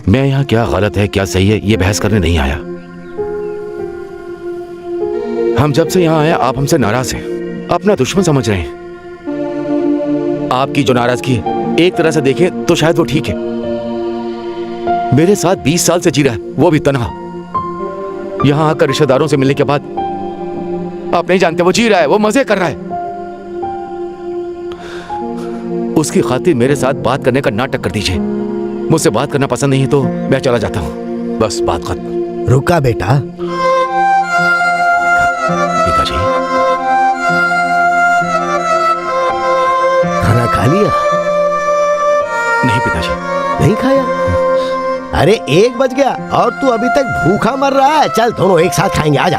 मैं यहाँ क्या गलत है क्या सही है ये बहस करने नहीं आया। हम जब से यहाँ आए आप हमसे नाराज हैं, अपना दुश्मन समझ रहे हैं। आपकी जो नाराजगी है एक तरह से देखें तो शायद वो ठीक है। मेरे साथ 20 साल से जी रहा है, वो भी तन्हा। यहाँ आकर रिश्तेदारों से मिलने के बाद आप नहीं जानते वो जी रहा है, वो मजे कर रहा है। उसकी खातिर मेरे साथ बात करने का नाटक कर दीजिए। मुझसे बात करना पसंद नहीं है तो मैं चला जाता हूँ, बस बात खत्म। रुका बेटा। पिताजी, खाना खा लिया? नहीं पिताजी। नहीं खाया? अरे 1 बज गया और तू अभी तक भूखा मर रहा है। चल दोनों एक साथ खाएंगे, आजा।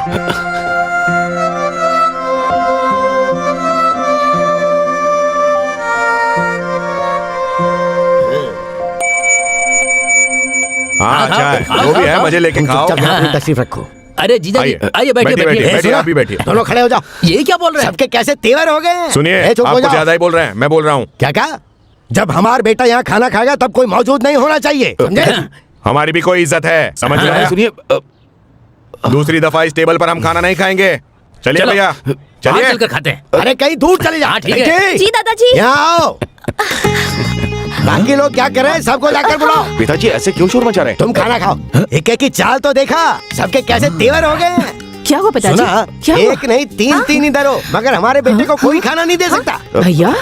हाँ, चाय वो भी है, मजे लेके खाओ। अपनी तशरीफ रखो। अरे जीजा जी, आइए बैठिए। आप भी बैठिए। दोनों खड़े हो जाओ। ये क्या बोल रहे हैं? सबके कैसे तेवर हो गए। सुनिए, आपको ज्यादा ही बोल रहे हैं, मैं बोल रहा हूँ। क्या? जब हमारा बेटा यहाँ खाना खाएगा तब कोई मौजूद नहीं होना चाहिए, समझे? हमारी भी कोई इज्जत है, समझ रहे हैं? सुनिए, दूसरी दफा इस टेबल पर हम खाना नहीं खाएंगे। चलिए भैया, चलिए। चलकर खाते हैं। अरे कहीं दूर चले जा। ठीक है। जी दादाजी। यहाँ आओ। बाकी लोग क्या कर रहे हैं, सबको जाकर बुलाओ। पिताजी ऐसे क्यों शोर मचा रहे हैं? तुम खाना खाओ। एक की चाल तो देखा, सबके कैसे तेवर हो गए। क्या हुआ पिताजी? सुना, क्या हुआ? एक नहीं 3 इधर हो, मगर हमारे बेटे को कोई खाना नहीं दे सकता। भैया,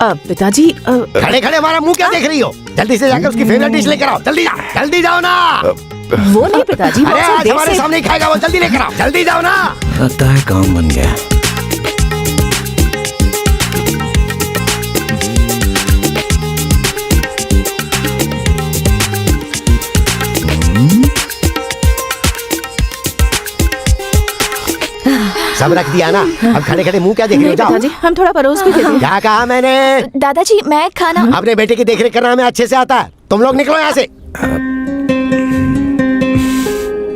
पिताजी खड़े खड़े हमारा मुंह क्या देख रही हो? जल्दी से जाकर उसकी फेवरेट डिश लेकर आओ। जल्दी जाओ ना। वो नहीं पिताजी, अरे आज हमारे सामने ही खाएगा वो, जल्दी लेकर आओ। जल्दी जाओ ना। लगता है काम बन गया। सब रख दिया ना, अब खड़े खड़े मुंह क्या देख रहे हो? जाओ। पिताजी, हम थोड़ा परोस भी देते हैं। क्या कहा मैंने? दादाजी, मैं खाना अपने बेटे की देखरेख करना हमें अच्छे से आता है। तुम लोग निकलो यहाँ से।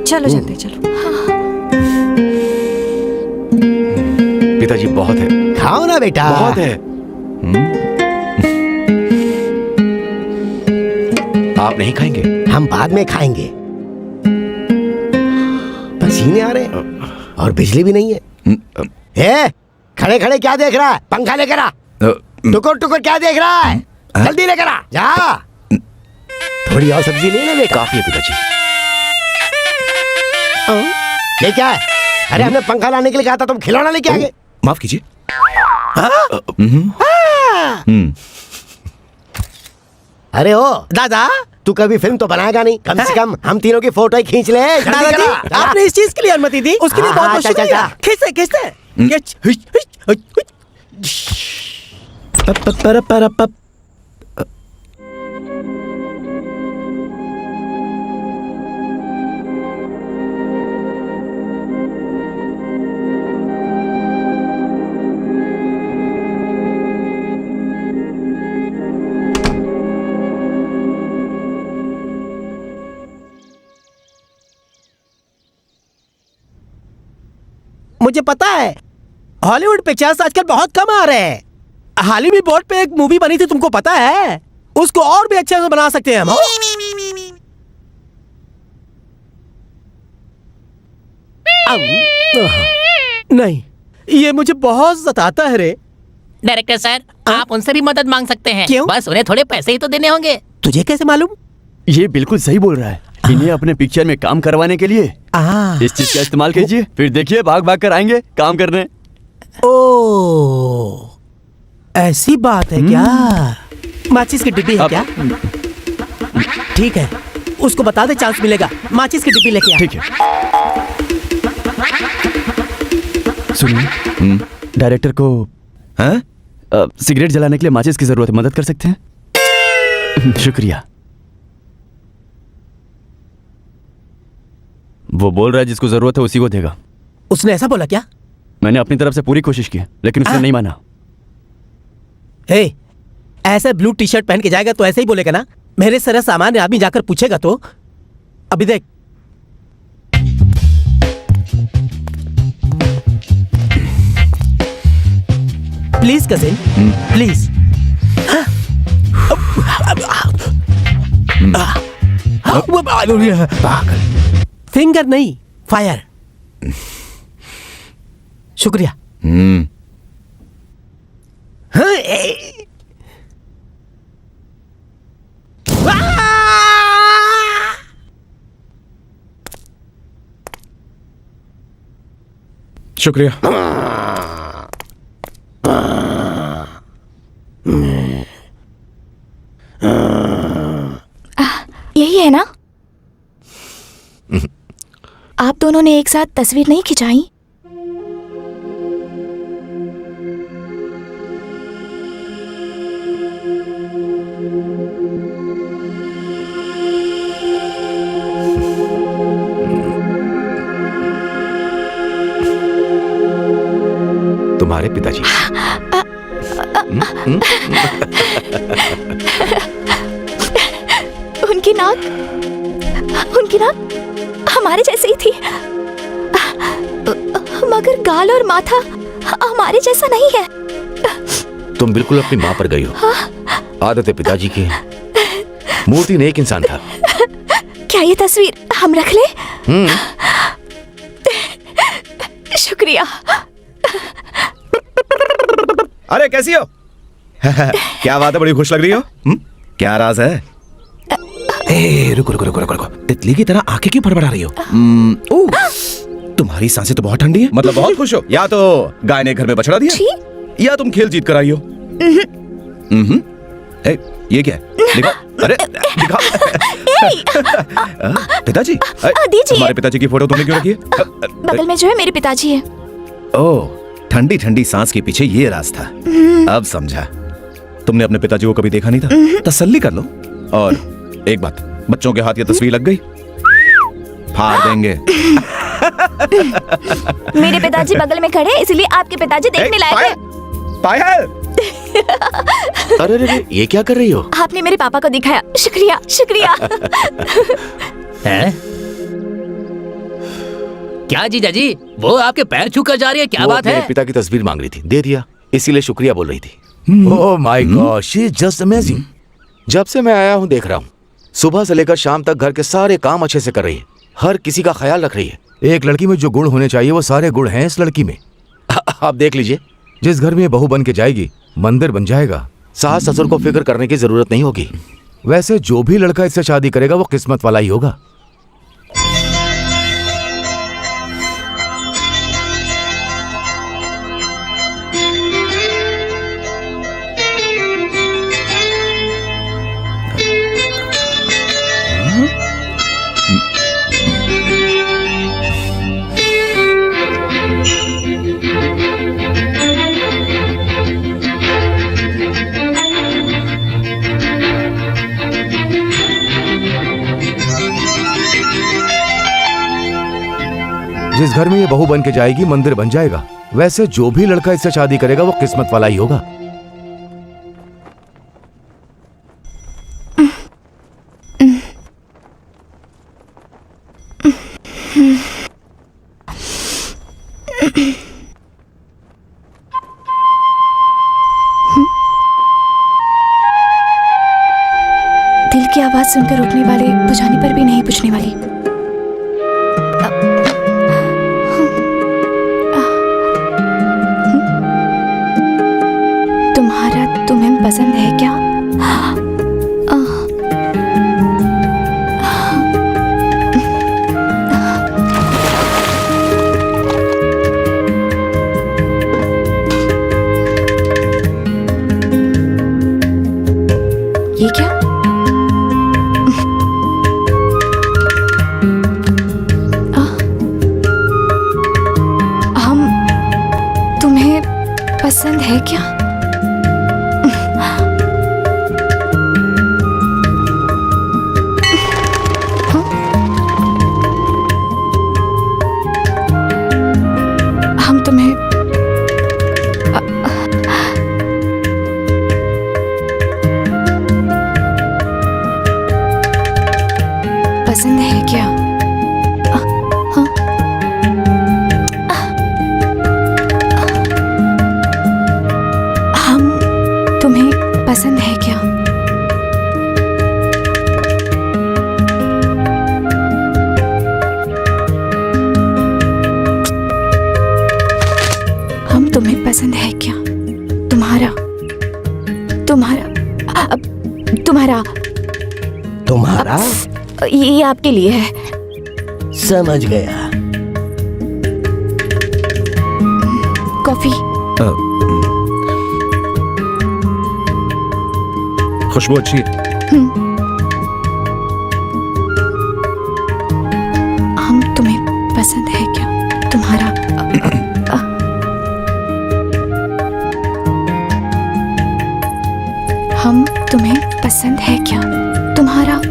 चलो जल्दी चलो। पिताजी बहुत है। खाओ ना बेटा। बहुत है। आप नहीं खाएंगे? हम बाद में खाएंगे। पसीने आ रहे हैं। और बिजली भी नहीं है। ए, खड़े खड़े क्या देख रहा है? पंखा लेकर आ। टुकुर टुकुर क्या देख रहा है? जल्दी लेकर आ जा। थोड़ी और सब्जी ले ले। काफी है पिताजी। ये क्या है? अरे हमने पंखा लाने के लिए कहा था, तुम खिलौना लेके आ गए। माफ कीजिए। अरे ओ दादा, तू कभी फिल्म तो बनाएगा नहीं? कम से कम हम तीनों की फोटो ही खींच ले। दादाजी, आपने इस चीज के लिए अनुमति दी, उसके लिए बहुत बहुत शुक्रिया। खींचते खींचते। मुझे पता है हॉलीवुड पिक्चर्स आजकल बहुत कम आ रहे हैं। हाल ही में बोर्ड पे एक मूवी बनी थी, तुमको पता है? उसको और भी अच्छे से बना सकते हैं हम। नहीं, ये मुझे बहुत सताता है रे। डायरेक्टर सर, आप उनसे भी मदद मांग सकते हैं। क्यों? बस उन्हें थोड़े पैसे ही तो देने होंगे। तुझे कैसे मालूम? ये बिल्कुल सही बोल रहा है। इन्हें अपने पिक्चर में काम करवाने के लिए इस चीज का इस्तेमाल कीजिए, फिर देखिए भाग भाग कर आएंगे काम करने। ओ, ऐसी बात है क्या? माचिस की डिब्बी है क्या? ठीक है, उसको बता दे चांस मिलेगा। माचिस की डिब्बी लेके आ। ठीक है। सुनिए, डायरेक्टर को सिगरेट जलाने के लिए माचिस की जरूरत है, मदद कर सकते हैं? शुक्रिया। वो बोल रहा है जिसको जरूरत है उसी को देगा। उसने ऐसा बोला क्या? मैंने अपनी तरफ से पूरी कोशिश की, लेकिन उसने नहीं माना। हे, ऐसे ब्लू टी शर्ट पहन के जाएगा तो ऐसे ही बोलेगा ना? मेरे तरह सामान्य आदमी जाकर पूछेगा तो? अभी देख। Please cousin, please. फिंगर नहीं, फायर। शुक्रिया। शुक्रिया। यही है ना? आप दोनों ने एक साथ तस्वीर नहीं खिंचाई? तुम्हारे पिताजी। उनकी नाक हमारे जैसे ही थी, मगर गाल और माथा हमारे जैसा नहीं है। तुम बिल्कुल अपनी माँ पर गई हो। आदत है पिताजी की। मूर्ति ने एक इंसान था। क्या ये तस्वीर हम रख ले? शुक्रिया। अरे कैसी हो? क्या बात है, बड़ी खुश लग रही हो। क्या राज है? ए, रुको रुको रुको रुको रुको। तितली की तरह आंखें क्यों फड़फड़ा रही हो? तुम्हारी सांसें तो बहुत ठंडी है। मतलब बहुत खुश हो? या तो गाय ने घर में बछड़ा दिया, या तुम खेल जीत कर आई हो। ए, ये क्या है? दिखाओ। अरे दिखाओ। पिताजी, तुम्हारे पिताजी की फोटो तुमने क्यों रखी है? बगल में जो है मेरे पिताजी है। ओह, ठंडी ठंडी सांस के पीछे ये राज था। अब समझा। तुमने अपने पिताजी को कभी देखा नहीं था? तसल्ली कर लो। और एक बात, बच्चों के हाथ ये तस्वीर लग गई, फाड़ देंगे। मेरे पिताजी बगल में खड़े, इसलिए आपके पिताजी देखने लायक है। पायल। अरे अरे, ये क्या कर रही हो? आपने मेरे पापा को दिखाया। शुक्रिया शुक्रिया। हैं? क्या जीजा जी, वो आपके पैर छू कर जा रही है? क्या बात है? मेरे पिता की तस्वीर मांग रही थी, दे दिया, इसीलिए शुक्रिया बोल रही थी। Oh my God, she is just amazing. जब से मैं आया हूँ देख रहा हूँ, सुबह से लेकर शाम तक घर के सारे काम अच्छे से कर रही है। हर किसी का ख्याल रख रही है। एक लड़की में जो गुण होने चाहिए वो सारे गुण हैं इस लड़की में। आप देख लीजिए। जिस घर में ये बहू बन के जाएगी मंदिर बन जाएगा। सास ससुर को फिक्र करने की जरूरत नहीं होगी। वैसे जो भी लड़का इससे शादी करेगा वो किस्मत वाला ही होगा। जिस घर में ये बहू बन के जाएगी मंदिर बन जाएगा। वैसे जो भी लड़का इससे शादी करेगा वो किस्मत वाला ही होगा। दिल की आवाज सुनकर उठने वाले बुझाने पर भी नहीं पूछने वाली। तुम्हारा तुम्हें पसंद है क्या? ये क्या? हम तुम्हें पसंद है क्या? हम तुम्हें पसंद है क्या? हम तुम्हें पसंद है क्या? हम तुम्हें पसंद है क्या? तुम्हारा तुम्हारा तुम्हारा तुम्हारा ये आपके लिए है। समझ गया। कॉफी। खुशबू अच्छी है। हम तुम्हें पसंद है क्या? तुम्हारा हम तुम्हें पसंद है क्या? तुम्हारा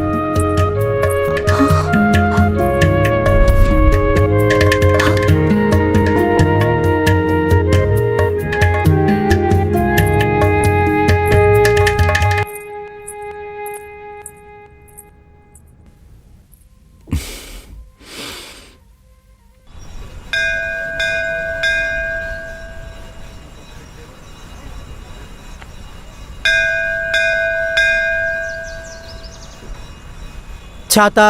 छाता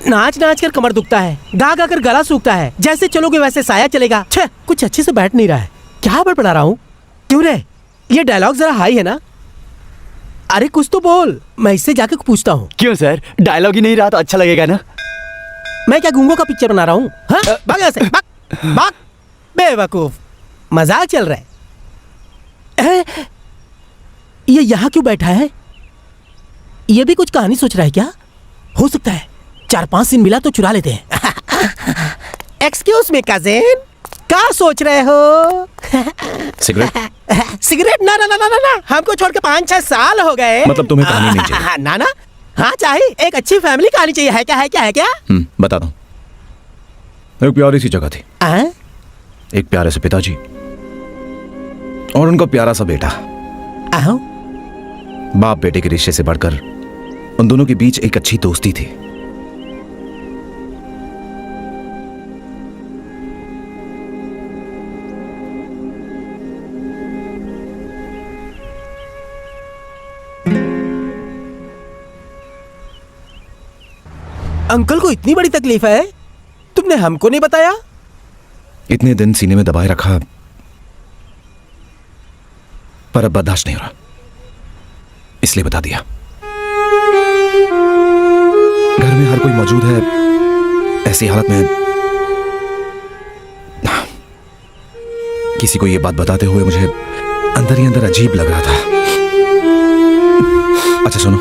नाच नाच कर कमर दुखता है, गा गा कर गला सूखता है। जैसे चलोगे वैसे साया चलेगा। छे, कुछ अच्छे से बैठ नहीं रहा है। क्या बड़बड़ा रहा हूँ? क्यों रे? ये डायलॉग जरा हाई है ना? अरे कुछ तो बोल, मैं इससे जाकर पूछता हूँ। क्यों सर, डायलॉग ही नहीं रहा तो अच्छा लगेगा ना? मैं क्या गूंगों का पिक्चर बना रहा हूँ? हाँ? भाग यहाँ से, भाग, भाग। बेवकूफ, मजाक चल रहा है। ये यहाँ क्यों बैठा है? ये भी कुछ कहानी सोच रहा है क्या? हो सकता है 4-5 सीन मिला तो चुरा लेते हैं। एक्सक्यूज मी कजिन, क्या सोच रहे हो? सिगरेट? सिगरेट? ना ना ना ना ना, हमको छोड़ के 5-6 साल हो गए। मतलब तुम्हें कहानी नहीं चाहिए? ना ना, हाँ चाहिए। एक अच्छी फैमिली कहानी चाहिए। है क्या? है क्या? है क्या? बता दूं। एक प्यारी सी जगह थी। एक प्यारे से पिताजी और उनका प्यारा सा बेटा। बाप बेटे के रिश्ते से बढ़कर उन दोनों के बीच एक अच्छी दोस्ती थी। अंकल को इतनी बड़ी तकलीफ है, तुमने हमको नहीं बताया? इतने दिन सीने में दबाए रखा, पर अब बर्दाश्त नहीं हो रहा, इसलिए बता दिया। घर में हर कोई मौजूद है, ऐसी हालत में किसी को ये बात बताते हुए मुझे अंदर ही अंदर अजीब लग रहा था। अच्छा सुनो,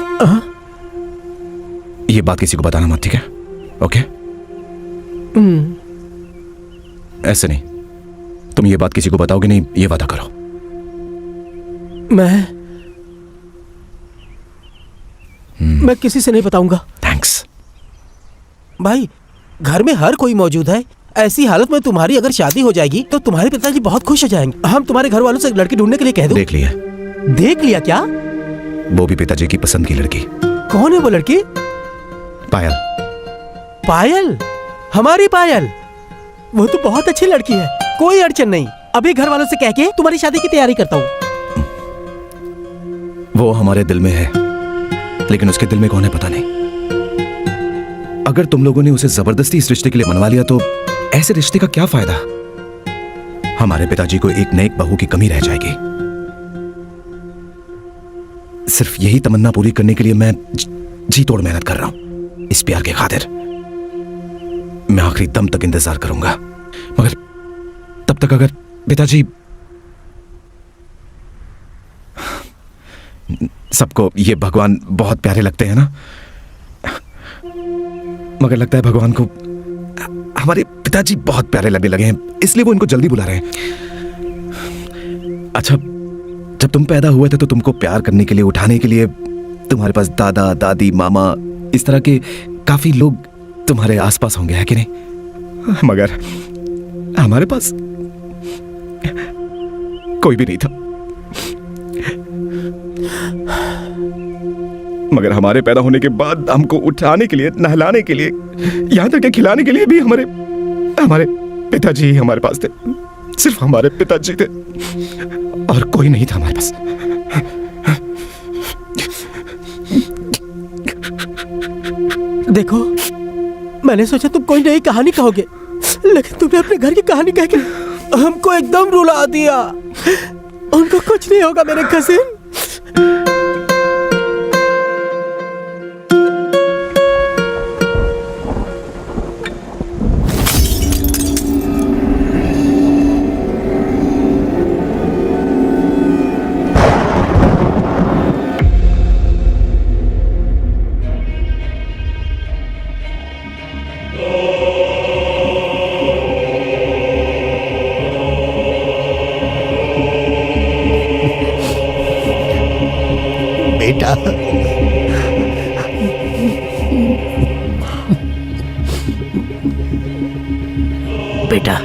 ये बात किसी को बताना मत, ठीक है? ओके? ऐसे नहीं, तुम ये बात किसी को बताओगे नहीं, ये वादा करो। मैं किसी से नहीं बताऊंगा। थैंक्स। भाई, घर में हर कोई मौजूद है, ऐसी हालत में तुम्हारी अगर शादी हो जाएगी तो तुम्हारे पिताजी बहुत खुश हो जाएंगे। हम तुम्हारे घर वालों से एक लड़की ढूंढने के लिए कह दो। देख लिया। देख लिया क्या? वो भी पिताजी की पसंद की लड़की। कौन है वो लड़की? पायल। पायल? हमारी पायल? वो तो बहुत अच्छी लड़की है, कोई अड़चन नहीं। अभी घर वालों से कह के तुम्हारी शादी की तैयारी करता हूँ। वो हमारे दिल में है, लेकिन उसके दिल में कौन है पता नहीं। अगर तुम लोगों ने उसे जबरदस्ती इस रिश्ते के लिए मनवा लिया तो ऐसे रिश्ते का क्या फायदा? हमारे पिताजी को एक नेक बहू की कमी रह जाएगी। सिर्फ यही तमन्ना पूरी करने के लिए मैं जी तोड़ मेहनत कर रहा हूं, इस प्यार के खातिर। मैं आखिरी दम तक इंतजार करूंगा, मगर तब तक अगर पिताजी, सबको ये भगवान बहुत प्यारे लगते हैं ना, मगर लगता है भगवान को हमारे पिताजी बहुत प्यारे लगने लगे हैं, इसलिए वो इनको जल्दी बुला रहे हैं। अच्छा, जब तुम पैदा हुए थे तो तुमको प्यार करने के लिए, उठाने के लिए तुम्हारे पास दादा, दादी, मामा, इस तरह के काफी लोग तुम्हारे आसपास होंगे, है कि नहीं? मगर हमारे पास कोई भी नहीं था। मगर हमारे पैदा होने के बाद हमको उठाने के लिए, नहलाने के लिए, यहां तक कि खिलाने के लिए भी हमारे पिताजी ही हमारे पास थे। सिर्फ हमारे पिताजी थे और कोई नहीं था हमारे पास। देखो, मैंने सोचा तुम कोई नई कहानी कहोगे, लेकिन तुमने अपने घर की कहानी कह के हमको एकदम रुला दिया। उनको कुछ नहीं होगा मेरे कजिन। बेटा, बेटा,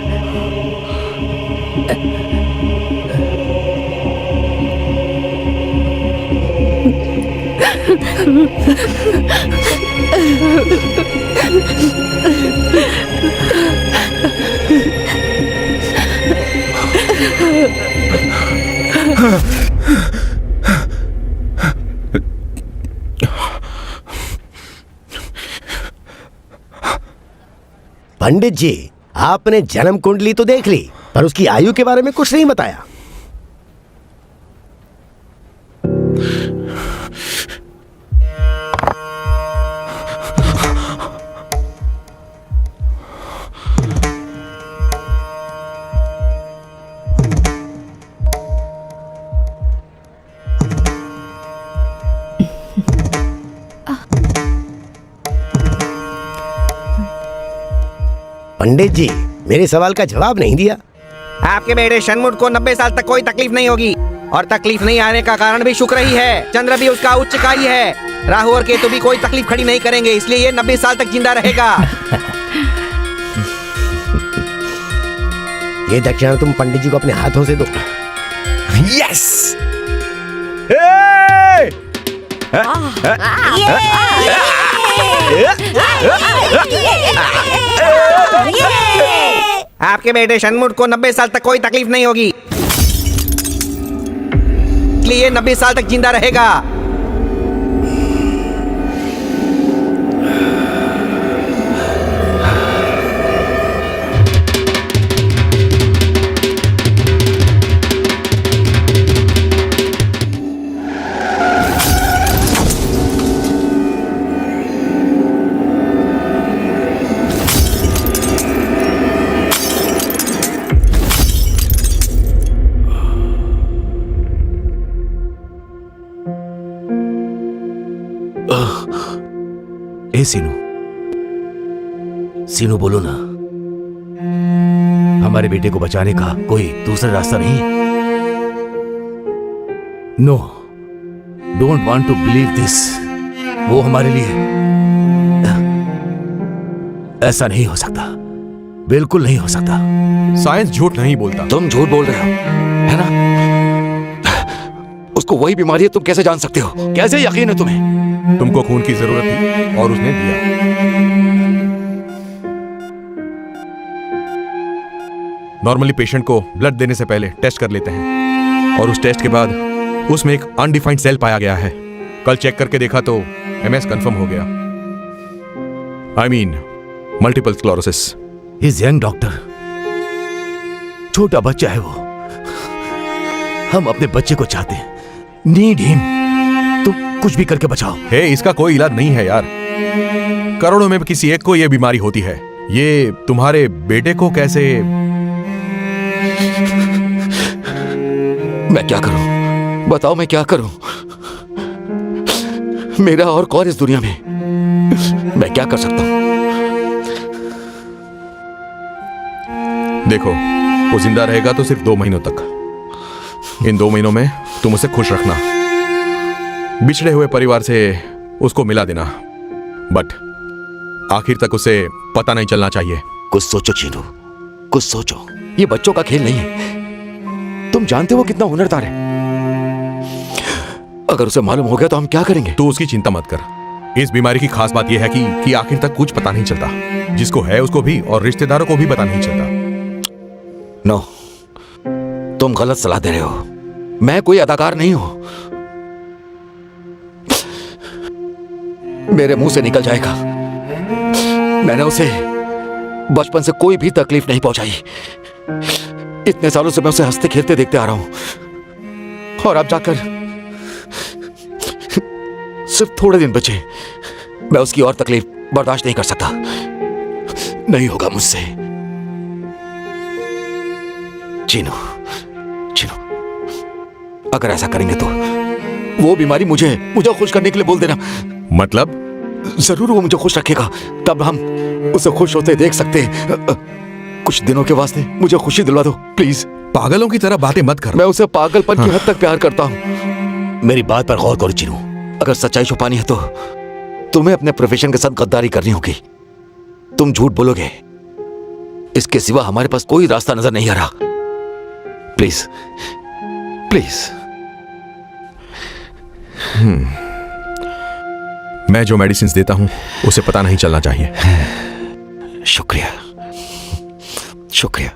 पंडित जी, आपने जन्म कुंडली तो देख ली, पर उसकी आयु के बारे में कुछ नहीं बताया। पंडित जी, मेरे सवाल का जवाब नहीं दिया। आपके बेटे शनमुट को 90 साल तक कोई तकलीफ नहीं होगी, और तकलीफ नहीं आने का कारण भी शुक्र ही है। चंद्र भी उसका उच्चकारी है, राहु और केतु भी कोई तकलीफ खड़ी नहीं करेंगे, इसलिए ये 90 साल तक जिंदा रहेगा। ये दक्षिणा तुम पंडित जी को अपने हाथों से दो। यस! आपके बेटे शनमुट को 90 साल तक कोई तकलीफ नहीं होगी, इसलिए ये 90 साल तक जिंदा रहेगा। सीनू, सीनू बोलो ना, हमारे बेटे को बचाने का कोई दूसरा रास्ता नहीं? No, don't want to believe this. वो हमारे लिए ऐसा नहीं हो सकता, बिल्कुल नहीं हो सकता। साइंस झूठ नहीं बोलता। तुम झूठ बोल रहे हो, है ना? उसको वही बीमारी है, तुम कैसे जान सकते हो? कैसे यकीन है तुम्हें? तुमको खून की जरूरत थी और उसने दिया। नॉर्मली पेशेंट को ब्लड देने से पहले टेस्ट कर लेते हैं और उस टेस्ट के बाद उसमें एक अनडिफाइंड सेल पाया गया है। कल चेक करके देखा तो एमएस कंफर्म हो गया। I mean multiple sclerosis. Is young doctor, छोटा बच्चा है वो। हम अपने बच्चे को चाहते हैं, नीड हिम। तुम कुछ भी करके बचाओ। हे, इसका कोई इलाज नहीं है यार। करोड़ों में किसी एक को यह बीमारी होती है। ये तुम्हारे बेटे को कैसे? मैं क्या करूं? बताओ मैं क्या करूं? मेरा और कौन इस दुनिया में? मैं क्या कर सकता हूं? देखो, वो जिंदा रहेगा तो सिर्फ 2 महीनों तक। इन 2 महीनों में तुम उसे खुश रखना, बिछड़े हुए परिवार से उसको मिला देना, बट आखिर तक उसे पता नहीं चलना चाहिए। कुछ सोचो चीनू, कुछ सोचो। ये बच्चों का खेल नहीं है। तुम जानते हो कितना हुनरदार है। अगर उसे मालूम हो गया तो हम क्या करेंगे? तू उसकी चिंता मत कर। इस बीमारी की खास बात यह है कि आखिर तक कुछ पता नहीं चलता। जिसको है उसको भी और रिश्तेदारों को भी पता नहीं चलता। नो, तुम गलत सलाह दे रहे हो। मैं कोई अदाकार नहीं हूं। मेरे मुंह से निकल जाएगा। मैंने उसे बचपन से कोई भी तकलीफ नहीं पहुंचाई। इतने सालों से मैं उसे हंसते खेलते देखते आ रहा हूं, और अब जाकर सिर्फ थोड़े दिन बचे। मैं उसकी और तकलीफ बर्दाश्त नहीं कर सकता। नहीं होगा मुझसे। चीनू, चीनू, अगर ऐसा करेंगे तो वो बीमारी मुझे खुश करने के लिए बोल देना। मतलब? जरूर वो मुझे खुश रखेगा, तब हम उसे खुश होते देख सकते हैं। कुछ दिनों के वास्ते मुझे खुशी दिलवा दो प्लीज। पागलों की तरह बातें मत कर। मैं उसे पागलपन की हद तक प्यार करता हूं। मेरी बात पर गौर करो चीनू। अगर सच्चाई छुपानी है तो तुम्हें अपने प्रोफेशन के साथ गद्दारी करनी होगी। तुम झूठ बोलोगे, इसके सिवा हमारे पास कोई रास्ता नजर नहीं आ रहा। Please, please. मैं जो मेडिसिन देता हूं उसे पता नहीं चलना चाहिए। शुक्रिया, शुक्रिया।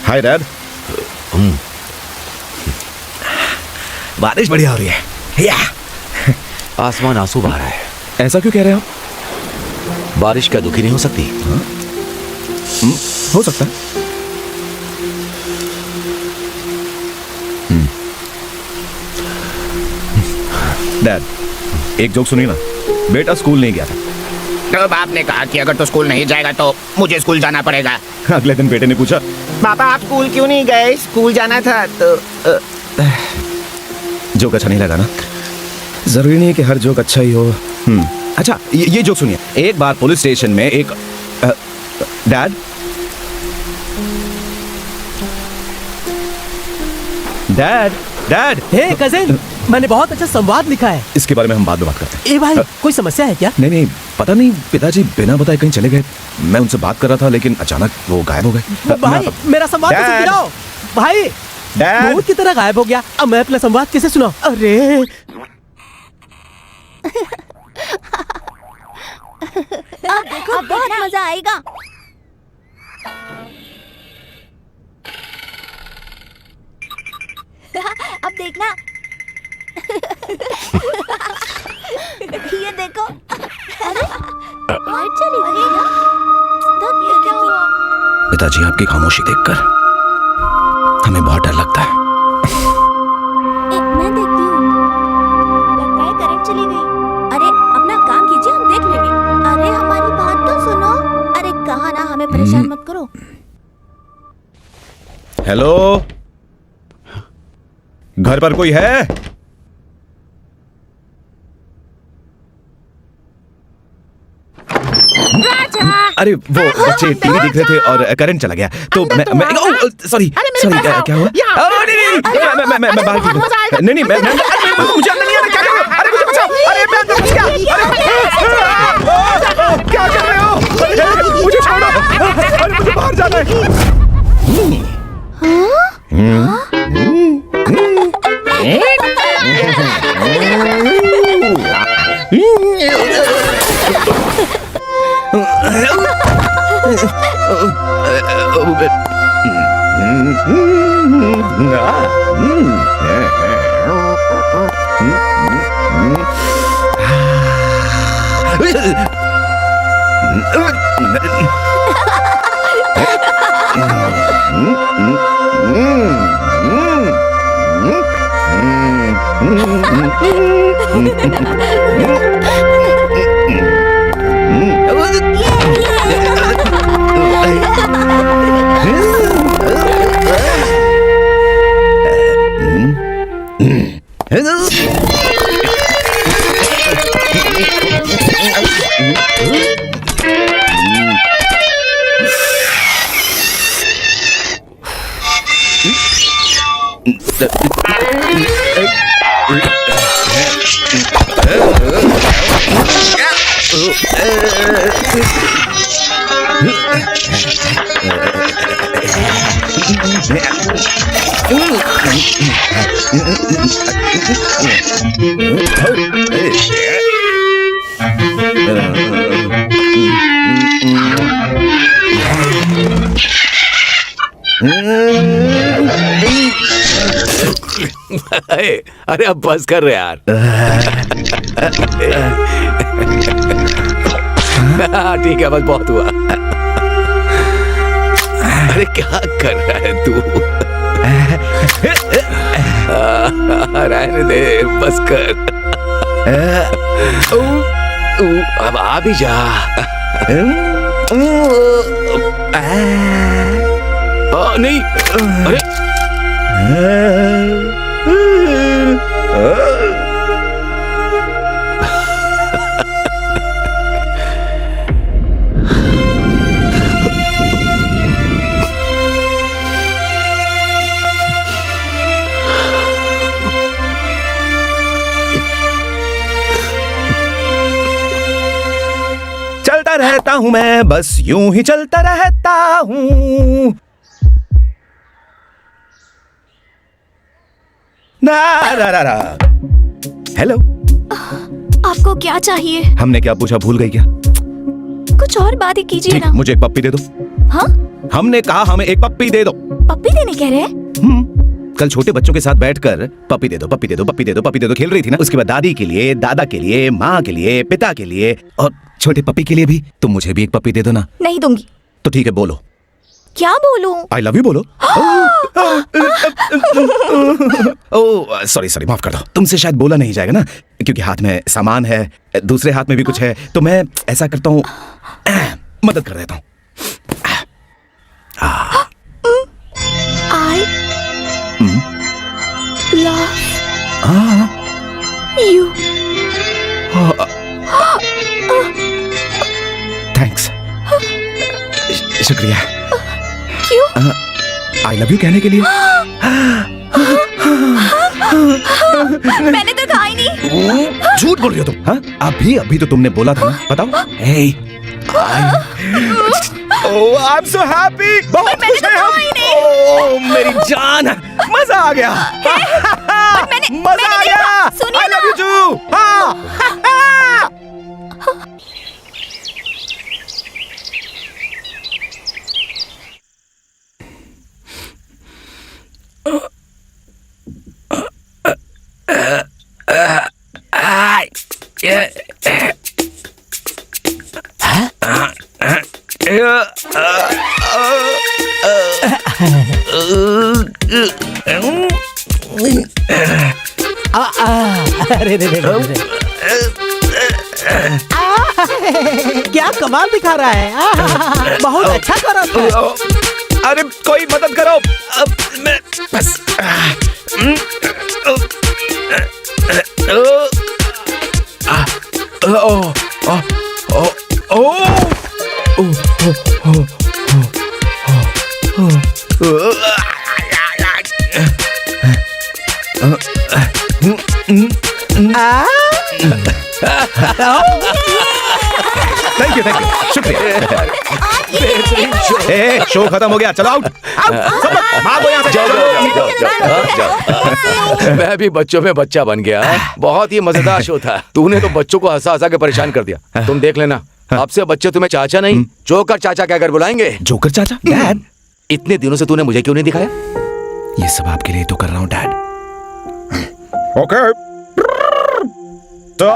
Hi dad. बारिश बढ़िया हो रही है। या आसमान आंसू बहा रहा है। ऐसा क्यों कह रहे हो? बारिश क्या दुखी नहीं हो सकती? हो सकता है। डैड, एक जोक सुनिए ना। बेटा स्कूल नहीं गया था तो बाप ने कहा कि अगर तो स्कूल नहीं जाएगा तो मुझे स्कूल जाना पड़ेगा। अगले दिन बेटे ने पूछा, पापा आप स्कूल क्यों नहीं गए? स्कूल जाना था तो जोक अच्छा नहीं लगा ना? जरूरी नहीं है कि हर जोक अच्छा ही हो। अच्छा, ये जोक सुनिए। एक बार पुलिस स्टेशन में एक डैड डैड डैड हे कजिन, मैंने बहुत अच्छा संवाद लिखा है। इसके बारे में हम बाद में बात करते हैं। ए भाई, कोई समस्या है क्या? नहीं, पता नहीं, पिताजी बिना बताए कहीं चले गए। मैं उनसे बात कर रहा था लेकिन अचानक वो गायब हो गए। भाई, मेरा संवाद तो सुन के जाओ। भाई डैड भूत की तरह गायब हो गया। अब मैं अपना संवाद कैसे सुनाऊं? अरे अब देखो बहुत मजा आएगा। अब देखना। ये देखो। अरे लाइट चली गई। ये क्या हुआ? पिताजी आपकी खामोशी देखकर हमें बहुत डर लगता है। मैं देखती हूँ। लगता है करंट चली गई। अरे अपना काम कीजिए, हम देख लेंगे। अरे हमारी बात तो सुनो। अरे कहा ना हमें परेशान मत करो। हेलो, घर पर कोई है? अरे वो बच्चे टीवी देख रहे थे और करंट चला गया तो मैं सॉरी क्या हुआ? मैं बाहर नहीं मुझे अंदर नहीं आना। क्या कर रहे हो? अरे मुझे बचाओ। अरे मैं अंदर घुस गया। क्या कर रहे हो? मुझे छोड़ो। अरे मुझे बाहर जाना है। अरे अब बस कर रहे यार। ठीक है, बस बहुत हुआ। अरे क्या कर रहा है तू? रहने दे, बस कर। अब आ भी जा। नहीं, अरे चलता रहता हूं मैं, बस यूं ही चलता रहता हूं। हेलो, आपको क्या चाहिए? हमने क्या पूछा, भूल गई क्या? कुछ और बात ही कीजिए ठीक, ना। मुझे एक पप्पी दे दो। हाँ? हमने कहा हमें एक पप्पी दे दो। पप्पी देने कह रहे हैं? कल छोटे बच्चों के साथ बैठकर पप्पी दे दो, पप्पी दे दो, पप्पी दे दो, पप्पी दे दो खेल रही थी ना। उसके बाद दादी के लिए, दादा के लिए, माँ के लिए, पिता के लिए और छोटे पप्पी के लिए भी। तुम मुझे भी एक पप्पी दे दो ना। नहीं दूंगी। तो ठीक है, बोलो। क्या बोलूं? आई लव यू बोलो। ओह सॉरी सॉरी, माफ कर दो। तुमसे शायद बोला नहीं जाएगा ना, क्योंकि हाथ में सामान है, दूसरे हाथ में भी कुछ है, तो मैं ऐसा करता हूँ, मदद कर देता हूँ। आई लव यू। थैंक्स, शुक्रिया। क्यों? आई लव यू कहने के लिए। मैंने तो कहा ही नहीं। झूठ बोल रही हो तुम। हाँ, अभी अभी तो तुमने बोला था ना। बताओ। हे, ओह आई एम सो हैप्पी, बहुत खुश हैं हम। ओह मेरी जान, मजा आ गया, मजा आ गया। I love you too. हाँ अरे रे रे रे। क्या कमाल दिखा रहा है, बहुत अच्छा कर रहा है। अरे कोई मदद करो, मैं बस थैंक यू शुक्रिया। शो खत्म हो गया, चलो आउट सब लोग भागो यहाँ से। मैं भी बच्चों में बच्चा बन गया। बहुत ही मजेदार शो था। तूने तो बच्चों को हंसा हंसा के परेशान कर दिया। तुम देख लेना, आपसे बच्चे तुम्हें चाचा नहीं जोकर चाचा कहकर बुलाएंगे। जोकर चाचा? डैड इतने दिनों से तूने मुझे क्यों नहीं दिखाया? ये सब आपके लिए तो कर रहा हूँ डैड। ओके क्या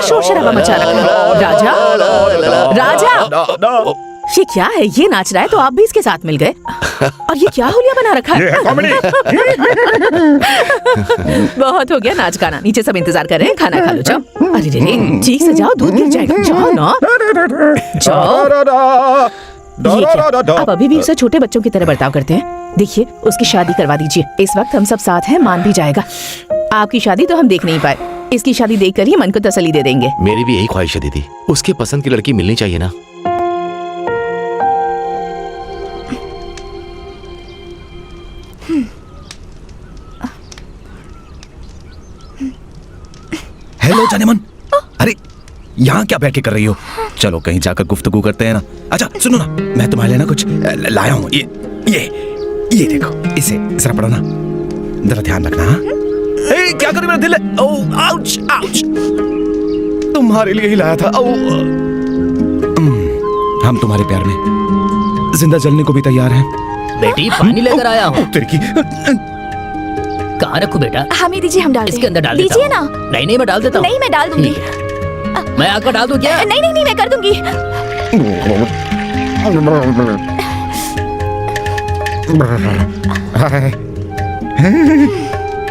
शोर शराबा मचा रखा है? राजा, राजा, ये क्या है? ये नाच रहा है तो आप भी इसके साथ मिल गए। और ये क्या हुलिया बना रखा है? बहुत हो गया नाच गाना, नीचे सब इंतजार कर रहे हैं, खाना खा लो जाओ। अरे रे रे, ठीक से जाओ, दूध गिर जाएगा। जाओ ना, जाओ। ये क्या? आप अभी भी उसे छोटे बच्चों की तरह बर्ताव करते हैं। देखिए, उसकी शादी करवा दीजिए। इस वक्त हम सब साथ हैं, मान भी जाएगा। आपकी शादी तो हम देख नहीं पाए, इसकी शादी देखकर ही मन को तसल्ली दे देंगे। मेरी भी यही ख्वाहिश है दीदी, उसके पसंद की लड़की मिलनी चाहिए ना। हेलो जानेमन, अरे यहाँ क्या बैठ के कर रही हो? चलो कहीं जाकर गुफ्तगू करते हैं ना। अच्छा सुनो ना, मैं तुम्हारे लिए ना कुछ लाया हूँ। ये देखो, इसे जरा पढ़ो ना, जरा ध्यान रखना। ए, क्या करूँ, मेरा दिल है। ओह आउच आउच, तुम्हारे लिए ही लाया था। हम तुम्हारे प्यार में जिंदा जलने को भी तैयार हैं। बेटी पानी लेकर आया हूँ। तेरे की कहाँ रखूं बेटा? हमें दीजिए, हम डाल इसके अंदर डाल देता दीजिए ना। हूं। नहीं मैं डाल देता हूँ। नहीं, मैं डाल दूंगी। मैं आकर डाल दूं क्या? नहीं नहीं नहीं, मैं कर दूंगी।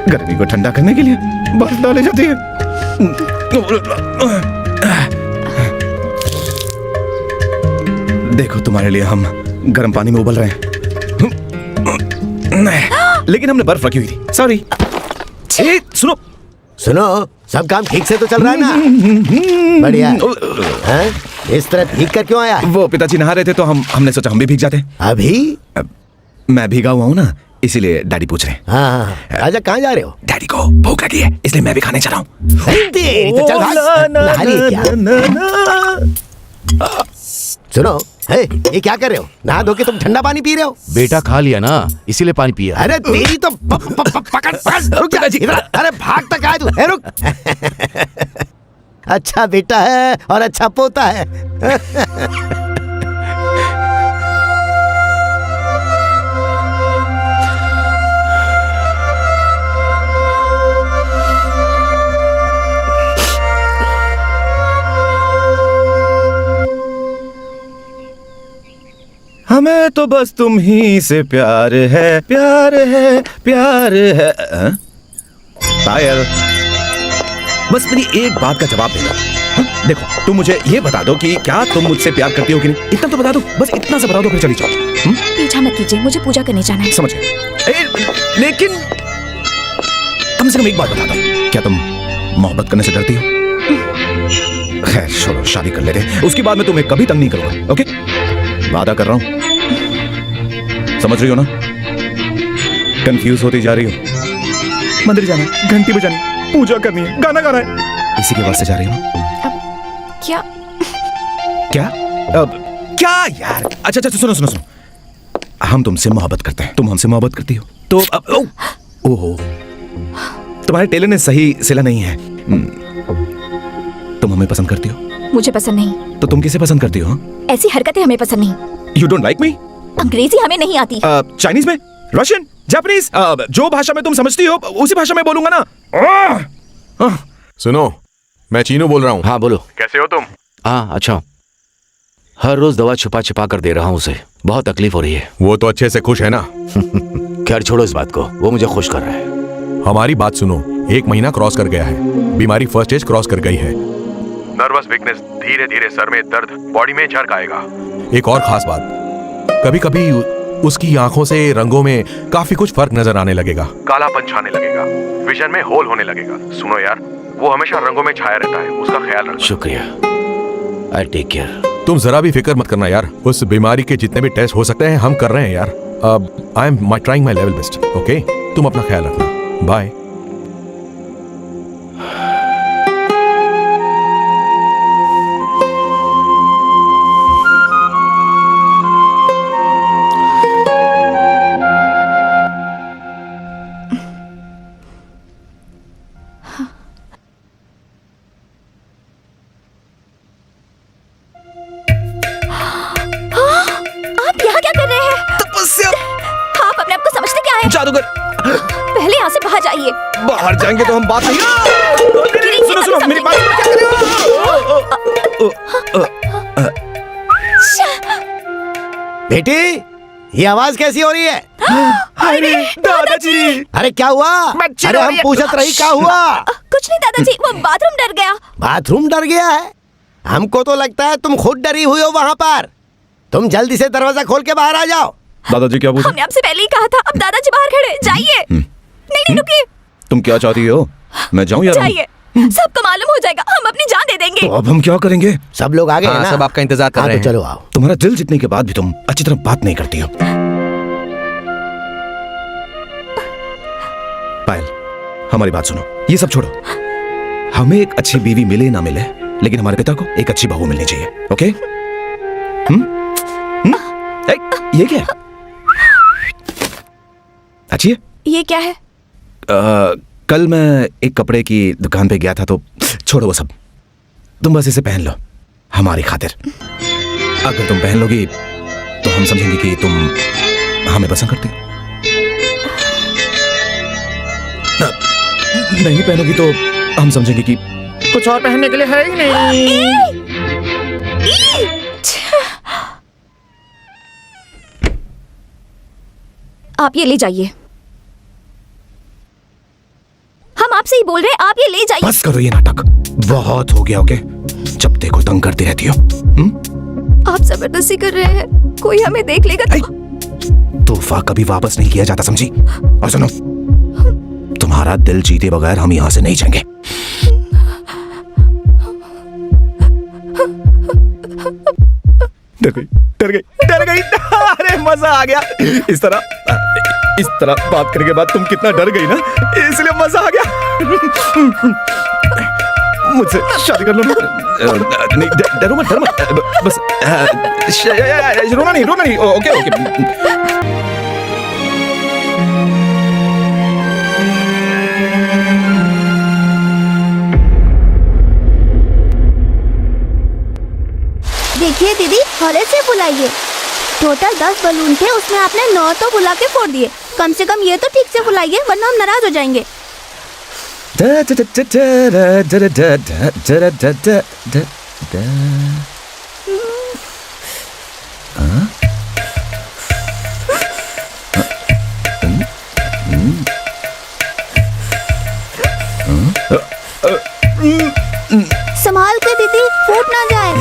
गर्मी को ठंडा करने के लिए बर्फ डाली जाती है। देखो तुम्हारे लिए हम गर्म पानी में उबल रहे हैं, लेकिन हमने बर्फ रखी हुई थी। सॉरी। सुनो सुनो, सब काम ठीक से तो चल रहा है ना? बढ़िया। हैं? इस तरह भीग कर क्यों आया है? वो पिताजी नहा रहे थे तो हमने सोचा हम भी भीग जाते। अभी? मैं भीगा हुआ हूँ ना, इसीलिए डैडी पूछ रहे हैं। हाँ, राजा कहाँ जा रहे हो? डैडी को भूख लगी है, इसलिए मैं भी खाने जा रहा हूँ। तो चल भाग। नहा रही है क्या? सुनो, ये क्या कर रहे हो? नहा धो के तुम ठंडा पानी पी रहे हो? बेटा खा लिया ना, इसीलिए पानी पिया। अरे तेरी तो पकड़ रुक जा जी। अरे भाग तक आए तू। रुक। अच्छा बेटा है और अच्छा पोता है। हमें तो बस तुम ही से प्यार है, प्यार है, प्यार है। पायल, बस मेरी एक बात का जवाब दे दो। देखो, तुम मुझे ये बता दो कि क्या तुम मुझसे प्यार करती हो कि नहीं। इतना तो बता दो, बस इतना से बता दो, फिर चली जाओ। पीछा मत कीजिए, मुझे पूजा करने जाना है। समझ गए? लेकिन कम से कम एक बात बता दो, क्या तुम मोहब्बत करने से डरती हो? खैर छोड़ो, शादी कर लेते, उसके बाद मैं तुम्हें कभी तंग नहीं करूंगा। ओके वादा कर रहा हूं, समझ रही हो ना? कंफ्यूज होती जा रही हो। मंदिर जाना, घंटी बजानी, पूजा करनी है, गाना गाना है, इसी के वास्ते जा रही हो ना? क्या क्या क्या यार? अच्छा अच्छा सुनो सुनो सुनो, हम तुमसे मोहब्बत करते हैं, तुम हमसे मोहब्बत करती हो तो ओहो, तुम्हारे टेलर ने सही सिला नहीं है। तुम हमें पसंद करती हो? मुझे पसंद नहीं। तो तुम किसे पसंद करती हो? ऐसी हरकतें हमें पसंद नहीं। You don't like me? अंग्रेजी हमें नहीं आती। चाइनीज में, रशियन, जापानीज, जो भाषा में तुम समझती हो उसी भाषा में बोलूंगा ना। सुनो, मैं चीनू बोल रहा हूँ। हाँ बोलो। कैसे हो तुम? हाँ अच्छा। हर रोज दवा छुपा छुपा कर दे रहा हूँ उसे, बहुत तकलीफ हो रही है। वो तो अच्छे से खुश है ना? खैर छोड़ो इस बात को, वो मुझे खुश कर रहा है। हमारी बात सुनो, 1 महीना क्रॉस कर गया है, बीमारी फर्स्ट स्टेज क्रॉस कर गई है। नर्वस वीकनेस, धीरे धीरे सर में दर्द, बॉडी में झड़क आएगा। एक और खास बात, कभी कभी उसकी आंखों से रंगों में काफी कुछ फर्क नजर आने लगेगा, कालापन छाने लगेगा, विजन में होल होने लगेगा। सुनो यार, वो हमेशा रंगों में छाया रहता है, उसका ख्याल रखना। शुक्रिया, आई टेक केयर। तुम जरा भी फिक्र मत करना यार, उस बीमारी के जितने भी टेस्ट हो सकते हैं हम कर रहे हैं यार। I am trying my level best. Okay, तुम अपना ख्याल रखना, बाय। जादूगर, पहले यहाँ से बाहर जाइए। बाहर जाएंगे तो हम बात नहीं। सुनो सुनो मेरी बात, बेटी, ये आवाज कैसी हो रही है? अरे दादाजी, अरे क्या हुआ? अरे हम पूछत रही क्या हुआ? कुछ नहीं दादाजी, वो बाथरूम डर गया। बाथरूम डर गया है? हमको तो लगता है तुम खुद डरी हुई हो वहाँ पर। तुम जल्दी से दरवाजा खोल के बाहर आ जाओ। दादाजी क्या पूछा? हमने आपसे पहले ही कहा था, अब दादाजी बाहर खड़े, जाइए। नहीं रुकिए। तुम क्या चाहती हो? मैं जाऊं या जाइए, सबको मालूम हो जाएगा, हम अपनी जान दे देंगे। तो अब हम क्या करेंगे? सब लोग आ गए ना? सब आपका इंतजार कर रहे हैं। तो चलो आओ। तुम्हारा दिल जीतने के बाद भी तुम अच्छी तरह बात नहीं करती हो। पायल, हमारी बात सुनो, ये सब छोड़ो। हमें एक अच्छी बीवी मिले ना मिले, लेकिन हमारे पिता को एक अच्छी बहू मिलनी चाहिए। ओके? ये क्या है? अच्छी है? ये क्या है? कल मैं एक कपड़े की दुकान पे गया था, तो छोड़ो वो सब, तुम बस इसे पहन लो हमारी खातिर। अगर तुम पहन लोगी तो हम समझेंगे कि तुम हमें पसंद करते हो। नहीं पहनोगी तो हम समझेंगे कि कुछ और पहनने के लिए है ही नहीं। आप ये ले जाइए। हम आपसे ही बोल रहे हैं, आप ये ले जाइए। बस करो ये नाटक, बहुत हो गया। ओके, जब देखो तंग करती रहती हो। आप जबरदस्ती कर रहे हैं, कोई हमें देख लेगा तो। तोहफा कभी वापस नहीं किया जाता, समझी? और सुनो, तुम्हारा दिल जीते बगैर हम यहाँ से नहीं जाएंगे। डर गई, डर गई, डर गई। अरे मजा आ गया। इस तरह बात करने के बाद तुम कितना डर गई ना, इसलिए मजा आ गया। मुझसे शादी कर लो। नहीं, डरो मत, बस रोना नहीं। Okay okay. देखिए दीदी, हौले से बुलाइए। टोटल 10 बलून थे, उसमें आपने 9 तो बुला के फोड़ दिए। कम से कम ये तो ठीक से बुलाइए, वरना हम नाराज हो जाएंगे। संभाल के दीदी, फूट ना जाए।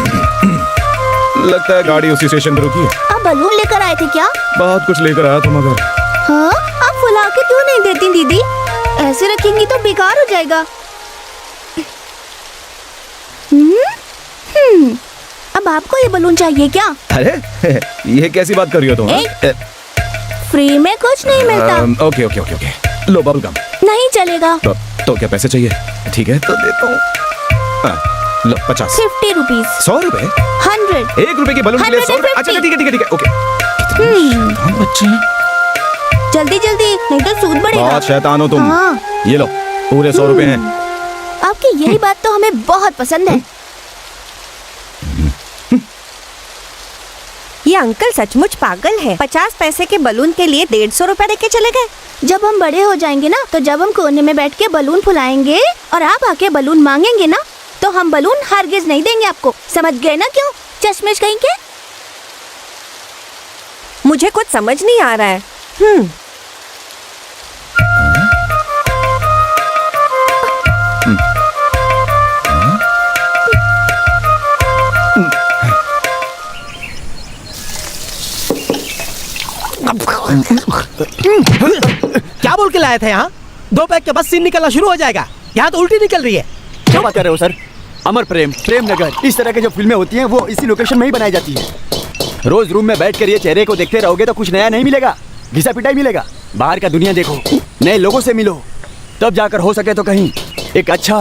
लगता है गाड़ी उसी स्टेशन पर रुकी है। आप बलून लेकर आए थे क्या? बहुत कुछ लेकर आया था मगर। हाँ, आप फुला के क्यों नहीं देती दीदी? ऐसे रखेंगी तो बेकार हो जाएगा। अब अब आपको ये बलून चाहिए क्या? अरे ये कैसी बात कर रही हो तुम? फ्री में कुछ नहीं मिलता। ओके ओके ओके ओके, लो बबल गम। नहीं चलेगा। तो क्या पैसे चाहिए? ठीक है तो देता हूँ। लो 50। 50 रुपीज। 100 रुपए? 100। 1 रुपए के बलून के लिए 100 रुपए? अच्छा ठीक है ठीक है ठीक है, ओके। कितने बच्चे हैं। जल्दी जल्दी, नहीं तो सूद बढ़ेगा। बहुत शैतान हो तुम। हाँ। ये लो पूरे 100 रुपए हैं। आपकी यही बात तो हमें बहुत पसंद है। ये अंकल सचमुच पागल है। 50 पैसे के बलून के लिए 150 रुपए देके चले गए। जब हम बड़े हो जाएंगे ना, तो जब हम कोने में बैठ के बलून फुलाएंगे और आप आके बलून मांगेंगे ना, तो हम बलून हरगिज नहीं देंगे आपको। समझ गए ना? क्यों चश्मिश कहीं के? मुझे कुछ समझ नहीं आ रहा है। क्या बोल के लाए थे यहाँ? 2 पैक के बस सीन निकलना शुरू हो जाएगा। यहाँ तो उल्टी निकल रही है। क्या बात कर रहे हो सर? अमर प्रेम, प्रेम नगर, इस तरह की जो फिल्में होती हैं वो इसी लोकेशन में ही बनाई जाती है। रोज रूम में बैठ कर ये चेहरे को देखते रहोगे तो कुछ नया नहीं मिलेगा, घिसा पिटाई मिलेगा। बाहर का दुनिया देखो, नए लोगों से मिलो, तब जाकर हो सके तो कहीं एक अच्छा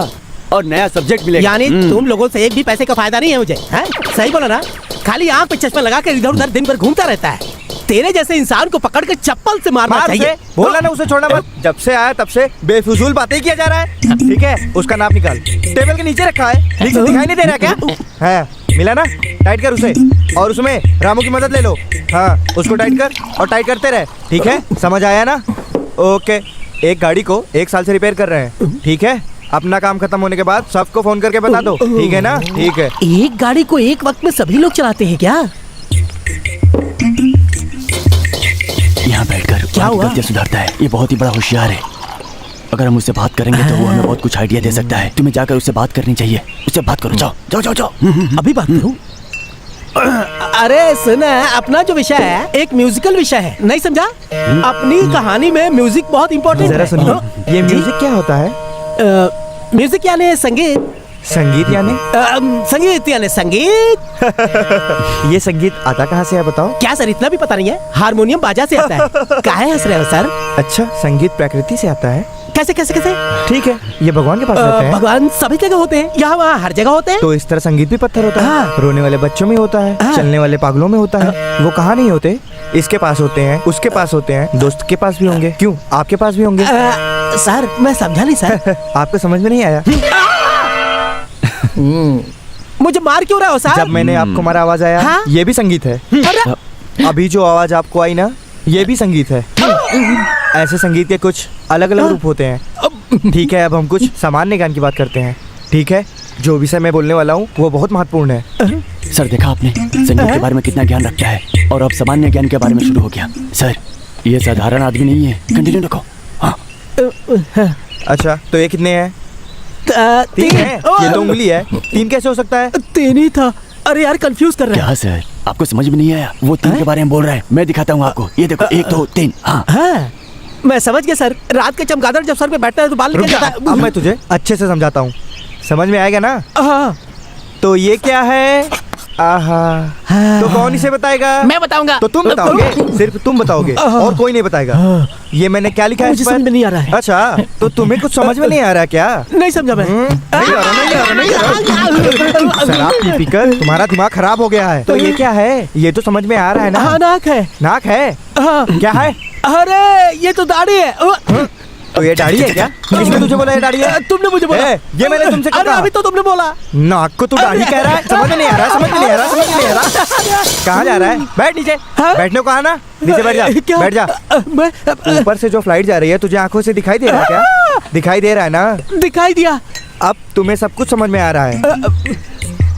और नया सब्जेक्ट मिलेगा। यानी तुम लोगों से एक भी पैसे का फायदा नहीं है मुझे, हैं? सही बोला ना? खाली आंख पे चश्मा लगा कर इधर उधर दिन भर घूमता रहता है। तेरे जैसे इंसान को पकड़ कर चप्पल से मारना चाहिए। बोला ना उसे छोड़ना मत। जब से आया तब से बेफिजूल बातें किया जा रहा है। ठीक है, उसका नाप निकाल। टेबल के नीचे रखा है, ठीक से दिखाई नहीं दे रहा क्या? है, मिला ना? टाइट कर उसे, और उसमें रामू की मदद ले लो। हाँ, उसको टाइट कर और टाइट करते रहे। ठीक है, समझ आया ना? ओके। एक गाड़ी को 1 साल से रिपेयर कर रहे हैं। ठीक है, अपना काम खत्म होने के बाद सबको फोन करके बता दो। ठीक है ना? ठीक है। एक गाड़ी को एक वक्त में सभी लोग चलाते हैं क्या? यहाँ बैठकर क्या हुआ? गलतियाँ सुधारता है। ये बहुत ही बड़ा होशियार है। अगर हम उससे बात करेंगे तो वो हमें बहुत कुछ आइडिया दे सकता है। तुम्हें जाकर उससे बात करनी चाहिए। उससे बात करो, जाओ जाओ जाओ जाओ। अभी बात करूं? अरे सुना, अपना जो विषय है एक म्यूजिकल विषय है, नहीं समझा? अपनी कहानी में म्यूजिक बहुत इम्पोर्टेंट है। जरा सुनिए, ये म्यूजिक क्या होता है? म्यूजिक यानी संगीत। संगीत यानी? संगीत यानी संगीत। ये संगीत आता कहाँ से है बताओ? क्या सर, इतना भी पता नहीं है? हारमोनियम बाजा से आता है। काहे हंस रहे हो सर? अच्छा, संगीत प्रकृति से आता है। कैसे कैसे कैसे? ठीक है, ये भगवान के पास रहते हैं। भगवान सभी जगह होते हैं, यहाँ वहाँ हर जगह होते हैं। तो इस तरह संगीत भी पत्थर होता है। रोने वाले बच्चों में होता है, चलने वाले पागलों में होता है। वो कहाँ नहीं होते? इसके पास होते हैं, उसके पास होते हैं, दोस्त के पास भी होंगे। क्यों, आपके पास भी होंगे? सर मैं समझा नहीं सर। आपको समझ में नहीं आया? मुझे मार क्यों रहा हो सर? जब मैंने आपको मारा आवाज आया। हाँ? ये भी संगीत है। अभी जो आवाज आपको आई ना, ये भी संगीत है। ऐसे संगीत के कुछ अलग अलग रूप होते हैं। ठीक है, अब हम कुछ सामान्य ज्ञान की बात करते हैं। ठीक है, जो विषय मैं बोलने वाला हूँ वो बहुत महत्वपूर्ण है। सर देखा आपने संगीत के बारे में कितना ज्ञान रखता है, और अब सामान्य ज्ञान के बारे में शुरू हो गया। सर ये साधारण आदमी नहीं है। कंटिन्यू रखो। हाँ। अच्छा, तो ये कितने हैं? 3 है। ये तो उंगली है, 3 कैसे हो सकता है? 3 ही था। अरे यार कंफ्यूज कर रहा है। क्या सर, आपको समझ में नहीं आया? वो 3 के बारे में बोल रहा है। मैं दिखाता हूँ आपको। ये देखो, 1 2 3। हाँ, मैं समझ गया सर। रात के चमगादड़ जब सर पे बैठता है तो बाल निकल जाता है। अब मैं तुझे अच्छे से समझाता हूँ, समझ में आएगा ना? हाँ। तो ये क्या है? आहा। तो कौन इसे बताएगा? मैं बताऊंगा। तो तुम बताओगे? सिर्फ तुम बताओगे और कोई नहीं बताएगा। ये मैंने क्या लिखा है? मुझे समझ में नहीं आ रहा है। अच्छा, तो तुम्हें कुछ समझ में नहीं आ रहा क्या? नहीं समझा मैं। शराब पी पी कर तुम्हारा दिमाग खराब हो गया है। तो ये क्या है? ये तो समझ में आ रहा है ना? हाँ, नाक है। नाक है? क्या है? अरे ये तो दाढ़ी है। तो ये दाढ़ी है क्या? किसने तुझे बोला ये दाढ़ी है? तुमने मुझे बोला। ये मैंने तुमसे कहा। अरे अभी तो तुमने बोला। नाक को तू दाढ़ी कह रहा है? समझ में नहीं आ रहा, समझ में नहीं आ रहा, समझ में नहीं आ रहा। कहाँ जा रहा है? बैठ नीचे। बैठने को कहा ना, नीचे बैठ जा। बैठ जा। ऊपर से जो फ्लाइट जा रही है तुझे आंखों से दिखाई दे रहा है क्या? दिखाई दे रहा है ना? दिखाई दिया। अब तुम्हें सब कुछ समझ में आ रहा है।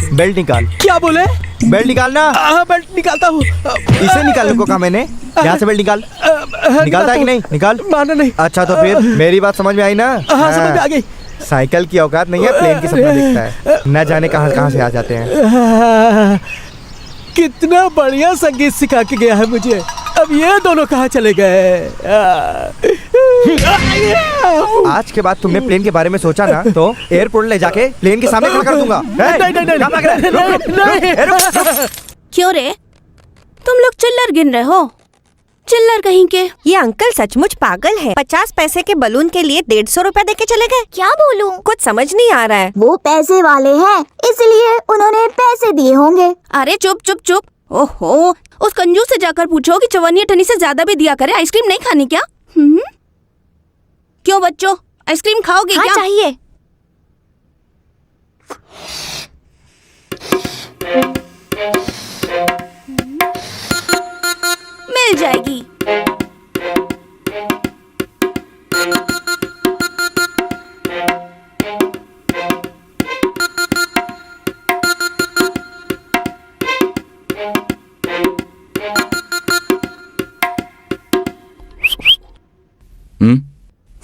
बेल्ट निकाल। क्या बोले? बेल्ट निकालना। बेल्ट निकालता हूँ। इसे निकालने को कहा मैंने। यहाँ से बेल्ट निकाल। निकालता है कि नहीं? निकाल। माना नहीं। अच्छा, तो फिर मेरी बात समझ में आई ना? हाँ, समझ में आ गई। साइकिल की औकात नहीं है, प्लेन की सपना देखता है। न जाने कहाँ कहाँ से आ जाते हैं। कितना बढ़िया संगीत सिखा के गया है मुझे। अब ये दोनों कहाँ चले गए? आज के बाद तुमने प्लेन के बारे में सोचा ना तो एयरपोर्ट ले जाके प्लेन के सामने खड़ा कर दूंगा। क्यों रे, तुम लोग चिल्लर गिन रहे हो? चिल्लर कहीं के। ये अंकल सचमुच पागल है। 50 पैसे के बलून के लिए 150 रुपए देके चले गए। क्या बोलूं? कुछ समझ नहीं आ रहा है। वो पैसे वाले हैं, इसलिए उन्होंने पैसे दिए होंगे। अरे चुप चुप चुप। ओहो, उस कंजूस से जाकर पूछो कि चवन्नी ठनी से ज्यादा भी दिया करे। आइसक्रीम नहीं खानी क्या? क्यों बच्चों, आइसक्रीम खाओगे क्या? चाहिए। मिल जाएगी।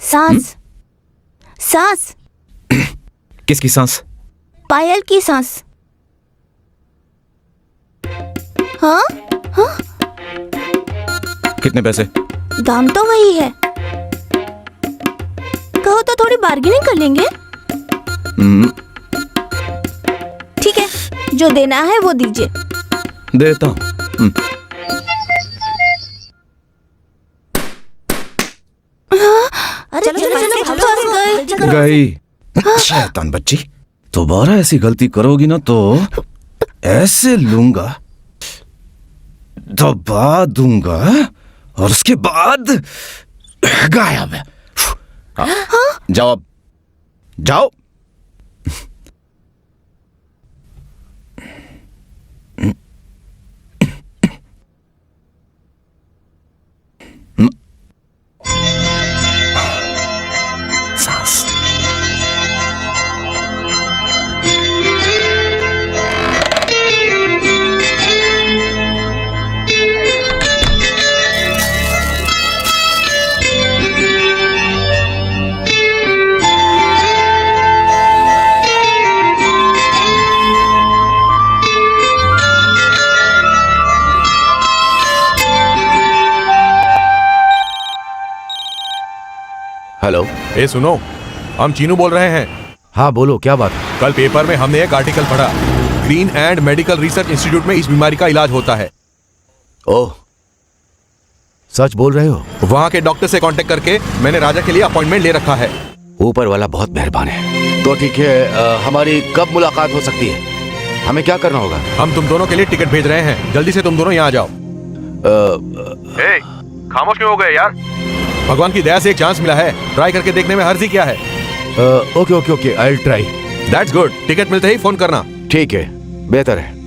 सांस। सांस। किसकी सांस? पायल की सांस। हाँ हाँ, कितने पैसे? दाम तो वही है। कहो तो थोड़ी बार्गेनिंग कर लेंगे। ठीक है, जो देना है वो दीजिए। देता हूँ। अरे चलो चलो चलो, गई शैतान बच्ची। दोबारा ऐसी गलती करोगी ना तो ऐसे लूंगा, दबा दूंगा और उसके बाद गायब। जाओ अब, जाओ। सांस। हेलो। ए सुनो, हम चीनू बोल रहे हैं। हाँ बोलो, क्या बात? कल पेपर में हमने एक आर्टिकल पढ़ा, green and medical research institute में इस बीमारी का इलाज होता है। ओह, सच बोल रहे हो? वहाँ के डॉक्टर से कांटेक्ट करके मैंने राजा के लिए अपॉइंटमेंट ले रखा है। ऊपर वाला बहुत मेहरबान है। तो ठीक है, हमारी कब मुलाकात हो सकती है? हमें क्या करना होगा? हम तुम दोनों के लिए टिकट भेज रहे हैं, जल्दी से तुम दोनों यहाँ आ जाओ। खामोश क्यों हो गए यार? भगवान की दया से एक चांस मिला है, ट्राई करके देखने में हर्जी क्या है? Okay okay okay, I will try. That's good. Ticket मिलते ही फोन करना। ठीक है, बेहतर है।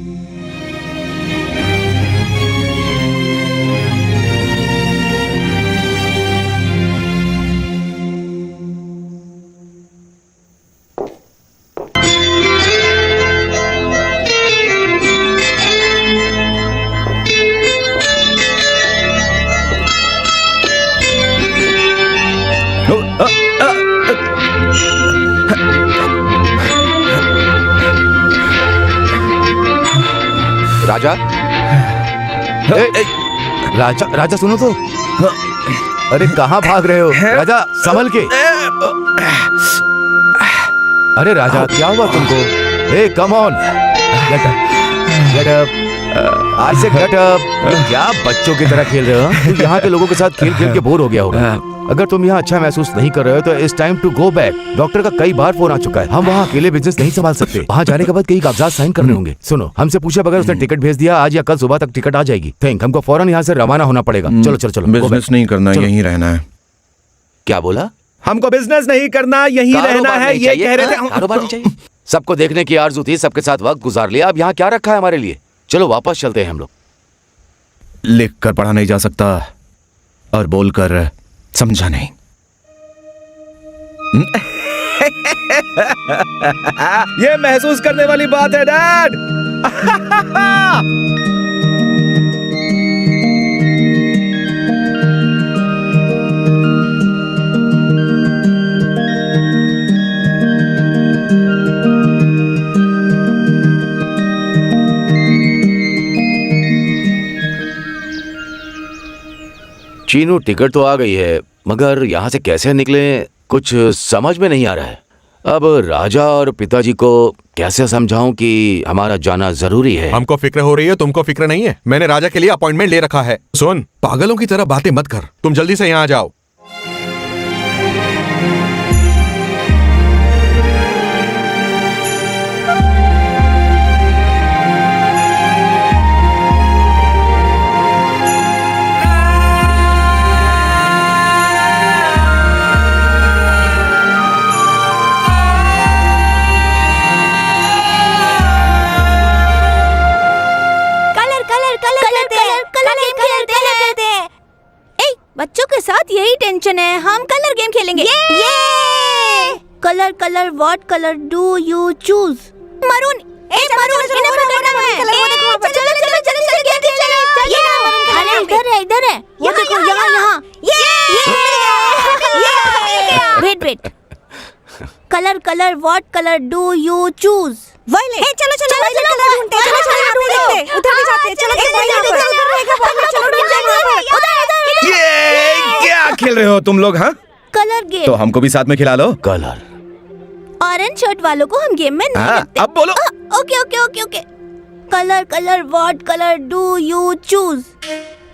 राजा, राजा राजा सुनो तो। अरे कहाँ भाग रहे हो राजा? संभल के। अरे राजा, क्या हुआ तुमको? हे कम ऑन, गेट अप, आज से गेट अप। क्या बच्चों की तरह खेल रहे हो? तुम यहाँ के लोगों के साथ खेल खेल के बोर हो गया होगा। अगर तुम यहाँ अच्छा महसूस नहीं कर रहे हो तो it's time to go back. Doctor का कई बार फोन आ चुका है। हम वहाँ अकेले बिजनेस नहीं संभाल सकते। वहाँ जाने के बाद कई कागजात साइन करने होंगे। सुनो, हमसे पूछे बगैर उसने टिकट भेज दिया। आज या कल सुबह तक टिकट आ जाएगी। थिंक हमको फौरन यहाँ से रवाना होना पड़ेगा। चलो चलो चलो। बिजनेस नहीं करना, यहीं रहना है। क्या बोला? हमको बिजनेस नहीं करना, यहीं रहना है, ये कह रहे थे। कारोबार नहीं चाहिए। सबको देखने की आरज़ू थी, सबके साथ वक्त गुजार लिया। अब यहाँ क्या रखा है हमारे लिए? चलो वापस चलते हैं हम लोग। लिख कर पढ़ा नहीं जा सकता और बोलकर समझा नहीं। ये महसूस करने वाली बात है डैड। चीनू, टिकट तो आ गई है, मगर यहाँ से कैसे निकले कुछ समझ में नहीं आ रहा है। अब राजा और पिताजी को कैसे समझाऊं कि हमारा जाना जरूरी है। हमको फिक्र हो रही है, तुमको फिक्र नहीं है। मैंने राजा के लिए अपॉइंटमेंट ले रखा है। सुन, पागलों की तरह बातें मत कर, तुम जल्दी से यहाँ आ जाओ। बच्चों के साथ यही टेंशन है। हम कलर गेम खेलेंगे। ये colour colour what colour do you choose? Maroon. Maroon इन्हें पकड़ना है। चलो चलो चलो चलो अरे इधर है इधर है। वो देखो यहाँ यहाँ। Wait wait. Colour colour what colour do you choose? Violet. चलो चलो वायलेट कलर ढूंढते हैं। चलो ढूंढते उधर भी जाते हैं। चलो ये क्या खेल रहे हो तुम लोग? हाँ, कलर गेम। तो हमको भी साथ में खिला लो। कलर। ऑरेंज शर्ट वालों को हम गेम में नहीं रखते। अब बोलो। Okay okay okay okay. Colour colour what colour do you choose?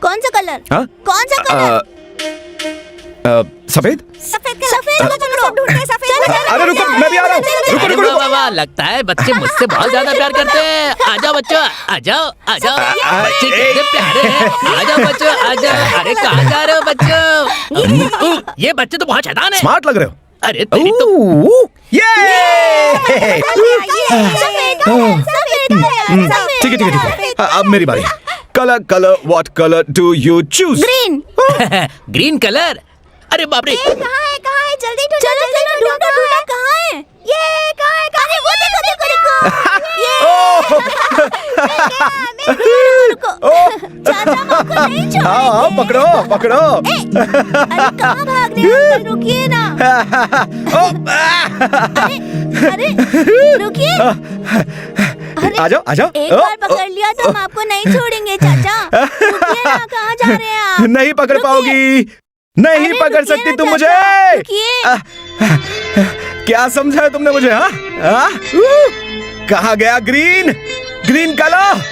कौन सा कलर? कौन सा कलर? सफेद। सफेद कलर ढूंढते सफेद। अरे रुको, मैं भी आ रहा हूँ। अरे वाह वाह वाह, लगता है बच्चे मुझसे बहुत ज्यादा प्यार करते हैं। आ जाओ बच्चों, आ जाओ आ जाओ। बच्चे कितने प्यारे हैं। आ जाओ बच्चों, आ जाओ। अरे कहाँ जा रहे हो बच्चों? ये बच्चे तो बहुत शैतान है। स्मार्ट लग रहे हो। अरे तेरी तो ठीक है ठीक है ठीक है। अब मेरी बारी। Colour colour what colour do you choose? Green. Green colour. अरे बाप रे, कहाँ है जल्दी ढूंढो। चलो चलो ढूंढो ढूंढो। कहाँ है ये? कहाँ है? अरे वो देखो देखो देखो। चाचा मुझको नहीं छोड़ेंगे। हाँ पकड़ो पकड़ो। अरे कहाँ भाग रहे हो अंकल? रुकिए ना। अरे रुकिए। आ जाओ आ जाओ। एक बार पकड़ लिया तो हम आपको नहीं छोड़ेंगे चाचा। रुकिए ना, कहाँ जा रहे हैं आप? नहीं पकड़ पाओगी, नहीं पकड़ सकती तुम मुझे। क्या समझा है तुमने मुझे? हाँ, कहाँ गया ग्रीन? ग्रीन कलर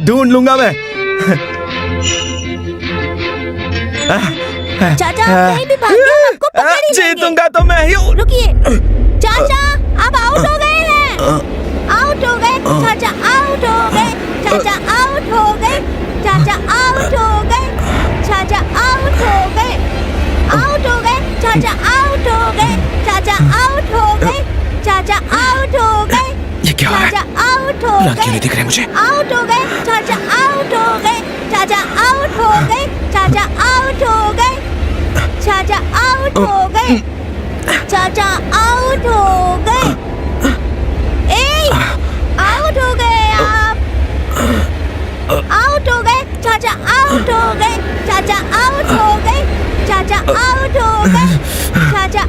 ढूंढ लूंगा मैं। चाचा कहीं भी भाग गए, आपको पकड़ ही लेंगे। जीतूंगा तो मैं ही हूँ। रुकिए चाचा, आप आउट हो गए हैं। आउट हो गए चाचा, आउट हो गए चाचा, आउट हो गए चाचा, आउट हो गए चाचा, आउट हो गए, आउट हो गए चाचा, आउट हो गए चाचा, आउट हो गए चाचा, आउट हो गए। ये क्या है? चाचा आउट हो लड़की गए। नहीं दिख रहे मुझे। आउट हो गए चाचा, आउट हो गए चाचा, आउट हो गए चाचा, आउट हो गए चाचा, आउट हो गए चाचा, आउट हो गए। ए आउट हो गए आप। आउट हो गए चाचा, आउट हो गए चाचा, आउट हो गए चाचा, आउट हो गए चाचा।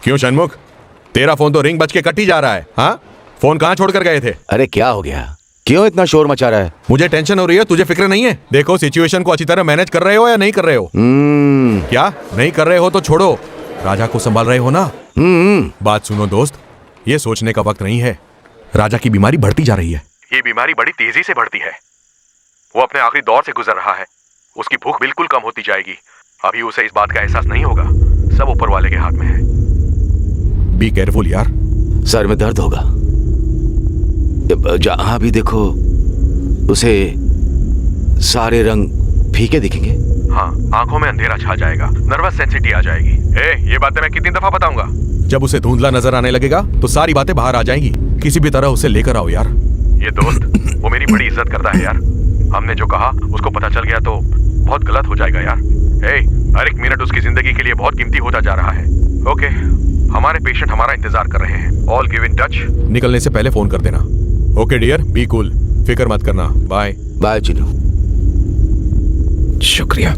क्यों षणमुख, तेरा फोन तो रिंग बज के कट ही जा रहा है। हाँ, फोन कहाँ छोड़कर गए थे? अरे क्या हो गया, क्यों इतना शोर मचा रहा है? मुझे टेंशन हो रही है, तुझे फिक्र नहीं है? देखो सिचुएशन को अच्छी तरह मैनेज कर रहे हो या नहीं कर रहे हो? क्या नहीं कर रहे हो तो छोड़ो, राजा को संभाल रहे हो ना? बात सुनो दोस्त, ये सोचने का वक्त नहीं है। राजा की बीमारी बढ़ती जा रही है। ये बीमारी बड़ी तेजी से बढ़ती है। वो अपने आखिरी दौर से गुजर रहा है। उसकी भूख बिल्कुल कम होती जाएगी। अभी उसे इस बात का एहसास नहीं होगा। सब ऊपर वाले के हाथ में है। बी केयरफुल यार। सर में दर्द होगा, जहां भी देखो उसे सारे रंग फीके दिखेंगे। हाँ, आंखों में अंधेरा छा जाएगा, नर्वस सेंसिटिविटी आ जाएगी। ये बातें मैं कितनी दफा बताऊंगा? जब उसे धुंधला नजर आने लगेगा तो सारी बातें बाहर आ जाएंगी। किसी भी तरह उसे लेकर आओ यार। ये दोस्त वो मेरी बड़ी इज्जत करता है यार। हमने जो कहा उसको पता चल गया तो बहुत गलत हो जाएगा यार। हर एक मिनट उसकी जिंदगी के लिए बहुत कीमती होता जा रहा है। ओके, हमारे पेशेंट हमारा इंतजार कर रहे हैं। All give in touch. निकलने से पहले फोन कर देना। ओके डियर, बी कूल, फिक्र मत करना। Bye bye Chinnu. शुक्रिया।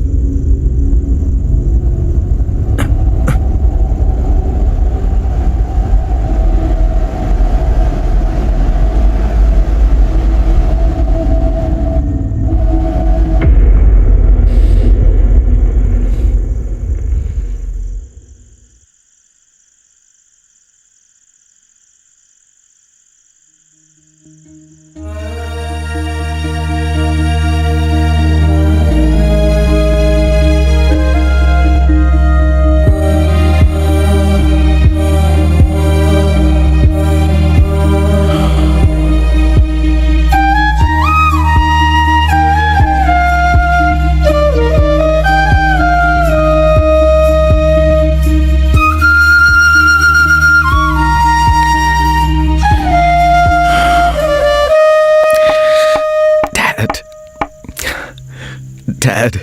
डैड,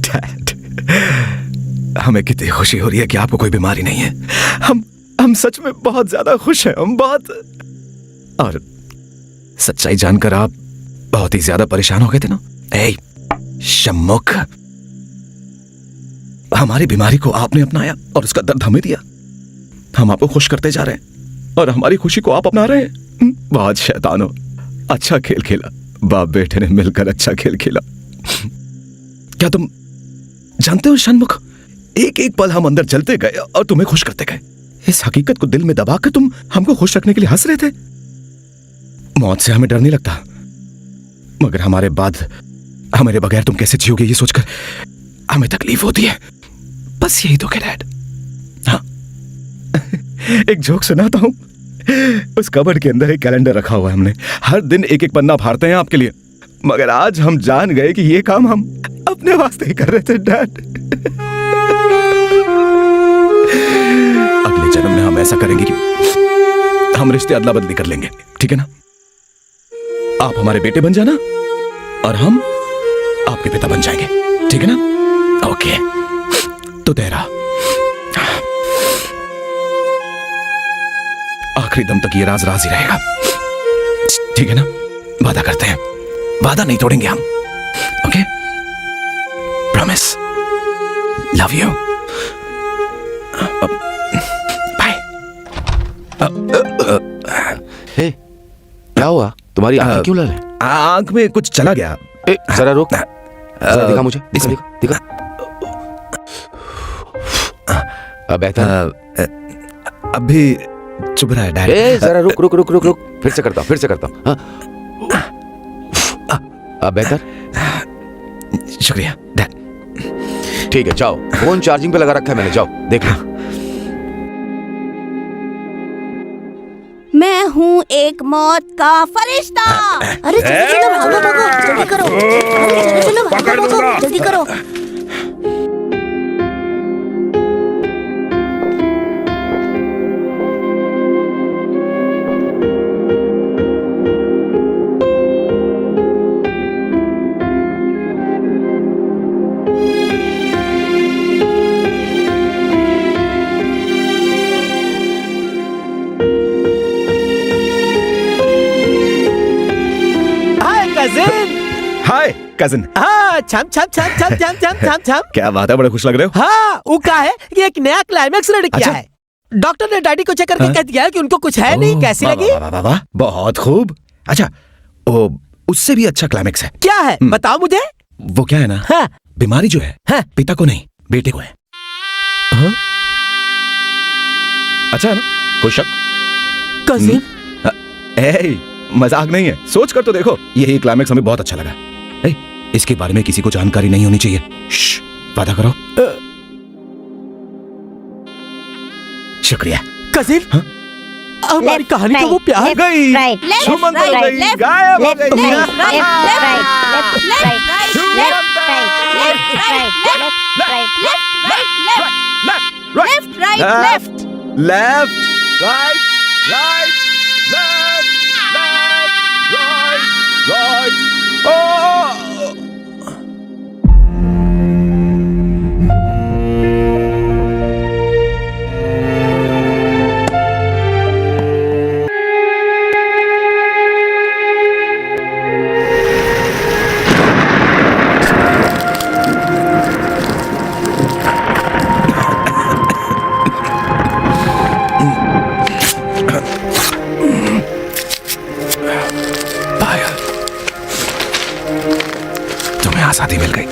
डैड, हमें कितनी खुशी हो रही है कि आपको कोई बीमारी नहीं है। हम सच में बहुत ज्यादा खुश हैं। हम बहुत, और सच्चाई जानकर आप बहुत ही ज्यादा परेशान हो गए थे ना। ए शम्मुख, हमारी बीमारी को आपने अपनाया और उसका दर्द हमें दिया। हम आपको खुश करते जा रहे हैं और हमारी खुशी को आप अपना रहे हैं। बहुत शैतान हो। अच्छा खेल खेला, बाप बेटे ने मिलकर अच्छा खेल खेला। क्या तुम जानते हो शन्मुख, एक एक पल हम अंदर जलते गए और तुम्हें खुश करते गए। इस हकीकत को दिल में दबाकर तुम हमको खुश रखने के लिए हंस रहे थे। मौत से हमें डर नहीं लगता, मगर हमारे बगैर तुम कैसे जियोगे ये सोचकर हमें तकलीफ होती है। बस यही दुख है डैड। हाँ, एक जोक सुनाता हूं। उस कबर्ड के अंदर एक कैलेंडर रखा हुआ है हमने। हर दिन एक एक पन्ना फाड़ते हैं आपके लिए, मगर आज हम जान गए कि ये काम हम अपने वास्ते ही कर रहे थे डैड। अगले जन्म में हम ऐसा करेंगे कि हम रिश्ते अदला बदली कर लेंगे, ठीक है ना? आप हमारे बेटे बन जाना और हम आपके पिता बन जाएंगे, ठीक है ना? ओके, तो तेरा आखिरी दम तक ये राज राज ही रहेगा, ठीक है ना? वादा करते हैं, वादा नहीं तोड़ेंगे हम। Okay, promise. Love you. Bye. Hey, क्या हुआ? तुम्हारी आंखें क्यों लाल है? आंख में कुछ चला गया। जरा रुक, जरा दिखा मुझे, दिखा। बेहतर। अभी चुभ रहा है डैड। जरा रुक, फिर से करता हूँ। अब बेहतर? शुक्रिया डैड। ठीक है, जाओ। फोन चार्जिंग पे लगा रखा है मैंने, जाओ देख लो। मैं हूँ एक मौत का फरिश्ता। अरे चलो भागो, जल्दी करो। अरे चलो भागो, जल्दी करो। हाय कजिन। हाँ, छम छम छम छम छम छम छम छम। क्या बात है, बड़े खुश लग रहे हो। हाँ, वो क्या है कि एक नया क्लाइमेक्स रेडी किया है। डॉक्टर ने डैडी को चेक करके कह दिया है कि उनको कुछ है नहीं। कैसी लगी? वाह, बहुत खूब। अच्छा, उससे भी अच्छा क्लाइमेक्स है। क्या है बताओ मुझे। वो क्या है ना, हाँ, बीमारी जो है, हाँ, पिता को नहीं बेटे को है। हाँ? अच्छा है ना, कोई शक? कजिन, मजाक नहीं है, सोच कर तो देखो। यही क्लाइमेक्स हमें बहुत अच्छा लगा। इसके बारे में किसी को जानकारी नहीं होनी चाहिए। वादा करो। शुक्रिया कजिन। हमारी कहानी तो वो प्यार गई, सुमन हो गई, गायब हो गई। Left right right left right right. साथी मिल गई।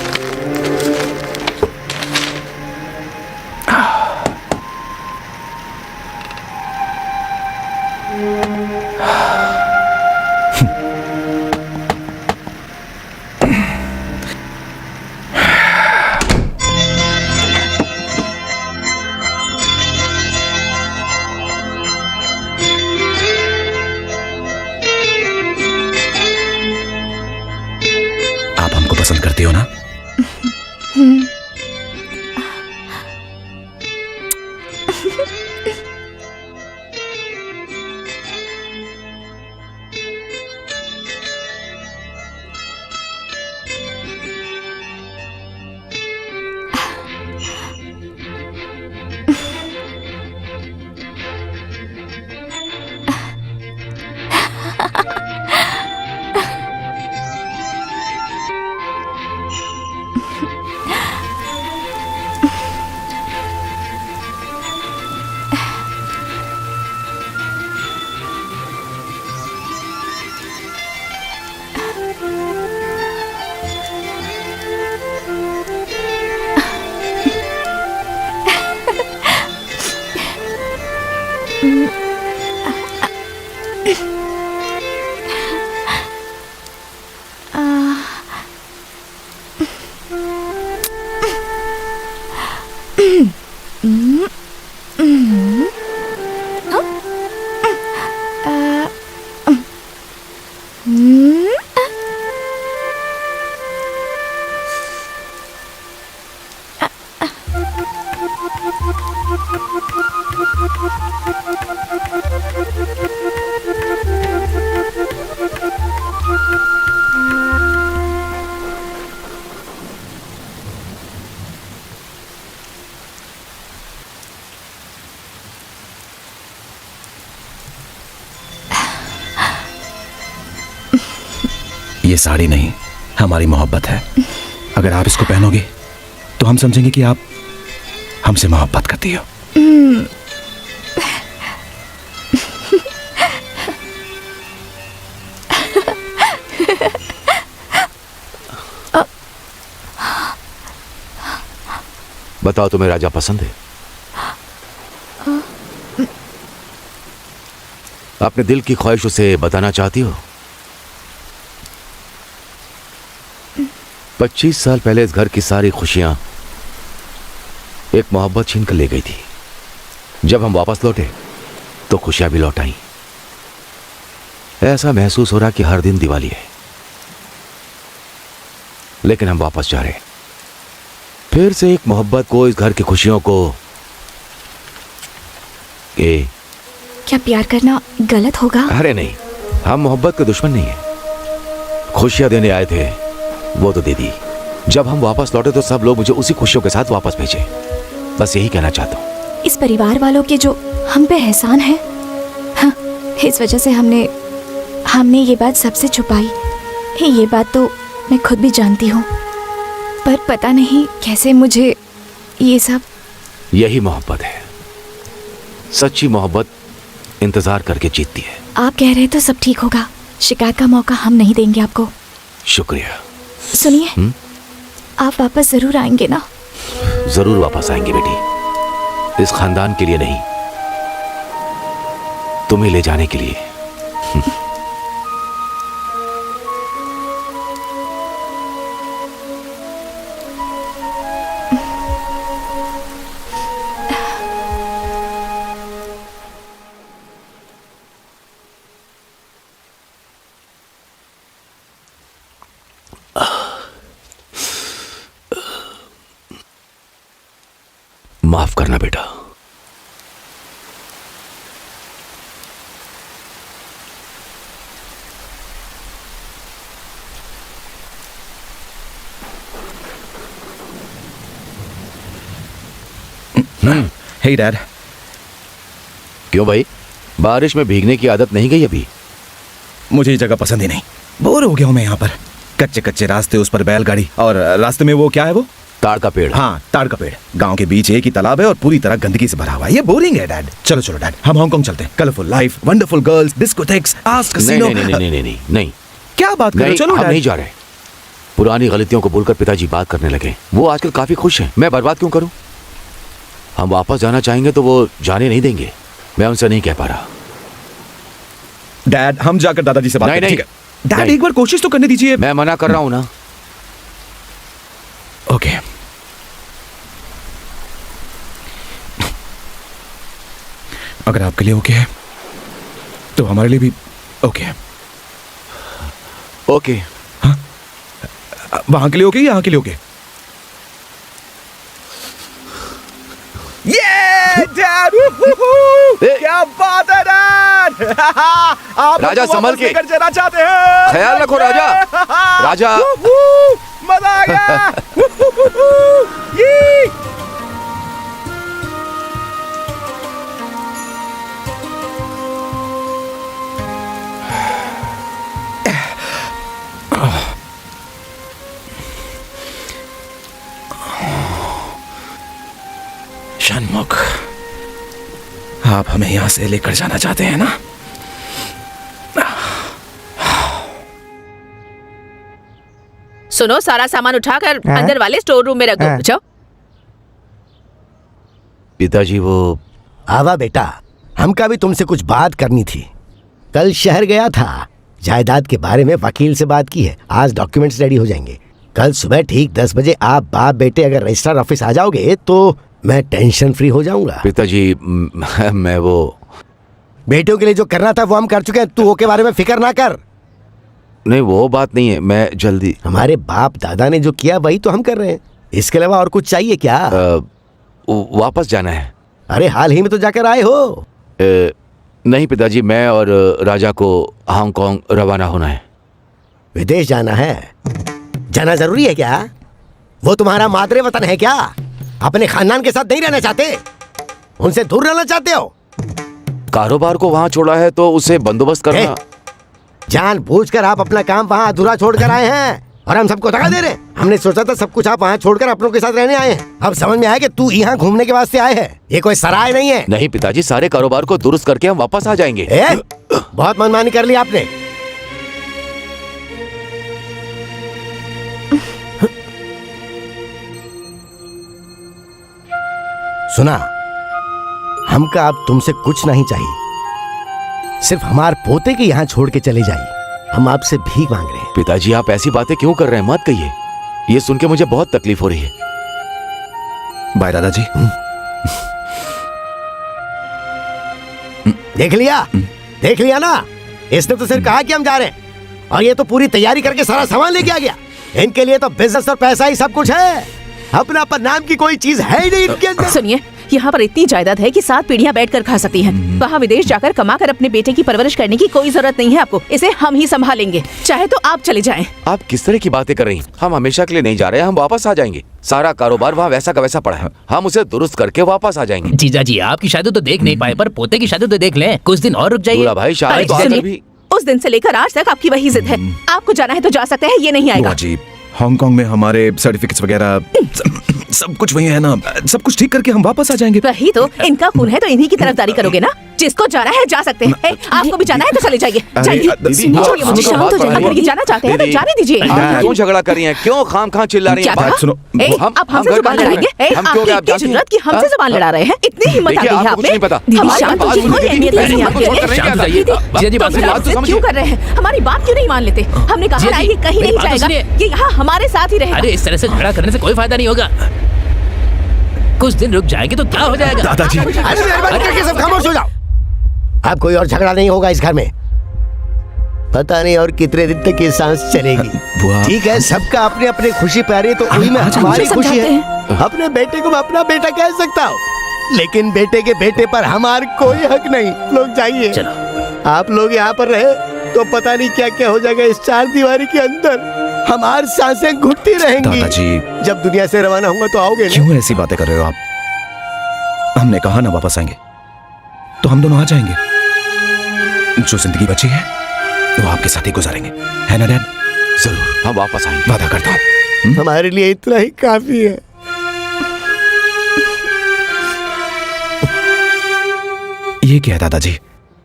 आप हमको पसंद करती हो ना? ये साड़ी नहीं, हमारी मोहब्बत है। अगर आप इसको पहनोगे तो हम समझेंगे कि आप हमसे मोहब्बत करती हो। बताओ, तुम्हें राजा पसंद है? अपने दिल की ख्वाहिश उसे बताना चाहती हो? 25 साल पहले इस घर की सारी खुशियां एक मोहब्बत छीन कर ले गई थी। जब हम वापस लौटे तो खुशियां भी लौट आईं। ऐसा महसूस हो रहा कि हर दिन दिवाली है। लेकिन हम वापस जा रहे हैं। फिर से एक मोहब्बत को, इस घर की खुशियों को। क्या प्यार करना गलत होगा? अरे नहीं, हम मोहब्बत के दुश्मन नहीं है। खुशियां देने आए थे, वो तो दे दी। जब हम वापस लौटे तो सब लोग मुझे उसी खुशियों के साथ वापस भेजे। बस यही कहना चाहता हूँ। इस परिवार वालों के जो हम पे एहसान है, हाँ, इस वजह से हमने ये बात सबसे छुपाई। ये बात तो मैं खुद भी जानती हूँ, पर पता नहीं कैसे मुझे ये सब। यही मोहब्बत है। सच्ची मोहब्बत इंतजार करके जीतती है। आप कह रहे तो सब ठीक होगा। शिकायत का मौका हम नहीं देंगे आपको। शुक्रिया। सुनिए, आप वापस जरूर आएंगे ना? जरूर वापस आएंगे बेटी। इस खानदान के लिए नहीं, तुम्हें ले जाने के लिए। माफ करना बेटा। हे डैड। क्यों भाई, बारिश में भीगने की आदत नहीं गई अभी? मुझे ये जगह पसंद ही नहीं। बोर हो गया हूं मैं यहाँ पर। कच्चे कच्चे रास्ते, उस पर बैलगाड़ी, और रास्ते में वो क्या है, वो ताड़ का पेड़। हाँ, ताड़ का पेड़। गांव के बीच एक ही तालाब है और पूरी तरह गंदगी से भरा हुआ है। ये बोरिंग है डैड। चलो चलो डैड, हम हांगकांग चलते हैं। Colourful life, wonderful girls, discotheques, ask casino. नहीं। क्या बात कर रहे हो? चलो हम डैड। नहीं जा रहे। पुरानी गलतियों को भूलकर पिताजी बात करने लगे। वो आजकल काफी खुश हैं। मैं बर्बाद क्यों करूं? हम वापस जाना चाहेंगे तो वो जाने नहीं देंगे। मैं उनसे नहीं कह पा रहा। डैड, हम जाकर दादाजी से बात नहीं, करें, नहीं, ठीक है? डैड, नहीं। एक बार कोशिश तो करने दीजिए। मैं मना कर रहा हूं ना। ओके। अगर आपके लिए ओके है तो हमारे लिए भी ओके है। ओके। वहां के लिए ओके, यहाँ के लिए ओके? ये डैड, क्या बात है डैड। आप राजा, संभल के जाना चाहते हैं? ख्याल रखो राजा। राजा, मजा आ गया। ये षणमुख, आप हमें यहां से लेकर जाना चाहते हैं ना? सुनो, सारा सामान उठाकर अंदर वाले स्टोर रूम में रख दो। जाओ। पिताजी वो आवा बेटा, हमका भी तुमसे कुछ बात करनी थी। कल शहर गया था, जायदाद के बारे में वकील से बात की है। आज डॉक्यूमेंट्स रेडी हो जाएंगे। कल सुबह ठीक 10 बजे आप बाप बेटे अगर रजिस्ट्रार ऑफिस आ जाओगे तो मैं टेंशन फ्री हो जाऊंगा। पिताजी मैं वो बेटियों के लिए जो करना था वो हम कर चुके हैं। तू के बारे में फिक्र ना कर। नहीं, वो बात नहीं है। मैं जल्दी हमारे बाप दादा ने जो किया वही तो हम कर रहे हैं। इसके अलावा और कुछ चाहिए क्या? वापस जाना है। अरे हाल ही में तो जाकर आए हो। नहीं पिताजी, मैं और राजा को हांगकांग रवाना होना है। विदेश जाना है? जाना जरूरी है क्या? वो तुम्हारा मादरे वतन है क्या? अपने खानदान के साथ नहीं रहना चाहते? उनसे दूर रहना चाहते हो? कारोबार को वहां छोड़ा है तो उसे बंदोबस्त करना। जानबूझकर आप अपना काम वहाँ अधूरा छोड़कर आए हैं और हम सबको धक्का दे रहे हैं। हमने सोचा था सब कुछ आप वहाँ छोड़कर अपनों के साथ रहने आए हैं। अब समझ में आया कि तू यहाँ घूमने के वास्ते आए हैं। ये कोई सराय नहीं है। नहीं पिताजी, सारे कारोबार को दुरुस्त करके हम वापस आ जाएंगे। बहुत मनमानी कर ली आपने। सुना, हमका अब तुमसे कुछ नहीं चाहिए। सिर्फ हमारे पोते के यहाँ छोड़ के चले जाइए। हम आपसे भीख मांग रहे हैं। पिताजी, आप ऐसी बातें क्यों कर रहे हैं? मत कहिए। ये सुन के मुझे बहुत तकलीफ हो रही है। बाय दादाजी। देख लिया ना? इसने तो सिर्फ कहा कि हम जा रहे हैं और ये तो पूरी तैयारी करके सारा सामान लेके आ गया। इनके लिए तो बिजनेस और पैसा ही सब कुछ है। अपना पर नाम की कोई चीज है ही नहीं इनके अंदर। सुनिए, यहाँ पर इतनी जायदाद है कि 7 पीढ़ियां बैठकर खा सकती हैं। वहाँ विदेश जाकर कमाकर अपने बेटे की परवरिश करने की कोई जरूरत नहीं है आपको। इसे हम ही संभालेंगे। चाहे तो आप चले जाएं। आप किस तरह की बातें कर रही हैं? हम हमेशा के लिए नहीं जा रहे हैं। हम वापस आ जाएंगे। सारा कारोबार वहाँ वैसा का वैसा पड़ा है। हम उसे दुरुस्त करके वापस आ जाएंगे। जीजा जी, आपकी शादी तो देख नहीं पाए, पर पोते की शादी तो देख लें। कुछ दिन और रुक जाइए। दूल्हा भाई, शादी तो आकर भी उस दिन से लेकर आज तक आपकी वही जिद है। आपको जाना है तो जा सकते हैं, ये नहीं आएगा। जी, हांगकांग में हमारे सर्टिफिकेट्स वगैरह सब कुछ वही है ना। सब कुछ ठीक करके हम वापस आ जाएंगे। वही तो, इनका खून है तो इन्हीं की तरफदारी करोगे ना। जिसको जाना है जा सकते हैं। आपको भी जाना है तो चले जाइए। छोड़िए मुझे, शांत हो जाइए। अगर ये जाना चाहते हैं तो जाने दीजिए। क्यों झगड़ा कर रही हैं? क्यों खाम चिल्ला रही हैं? बात सुनो, आप हमसे जुबान लड़ाएंगे? आपकी जरूरत की हमसे जुबान लड़ा रहे हैं? इतनी हिम्मत आ गई है आप में? क्यों कर रहे हैं? हमारी बात क्यों नहीं मान लेते? हमने कहा ये कहीं नहीं जाएगा, ये यहाँ हमारे साथ ही रहेगा। अरे इस तरह से झगड़ा करने से कोई फायदा नहीं होगा। कुछ दिन रुक जाएंगे तो क्या हो जाएगा? दादाजी, अरे मेहरबानी करके सब खामोश हो जाओ। अब कोई और झगड़ा नहीं होगा इस घर में। पता नहीं और कितने दिन तक ये सांस चलेगी। ठीक है, सबका अपने अपने खुशी प्यारी, तो वही में हमारी खुशी है। अपने बेटे को मैं अपना बेटा कह सकता हूँ, लेकिन बेटे के बेटे पर हमारा कोई हक नहीं। लोग जाइए। आप लोग यहाँ पर रहे तो पता नहीं क्या क्या हो जाएगा इस 4 दीवारी के अंदर। हमारी सांसें घुटती रहेंगी। दादाजी, जब दुनिया से रवाना होगा तो आओगे ना? क्यों ऐसी बातें कर रहे हो आप? हमने कहा ना वापस आएंगे, तो हम दोनों आ जाएंगे। जो जिंदगी बची है वो आपके साथ ही गुजारेंगे, है ना डैड? जरूर, हम वापस आएंगे, वादा करता हूँ। हमारे लिए इतना ही काफी है। ये क्या है दादाजी?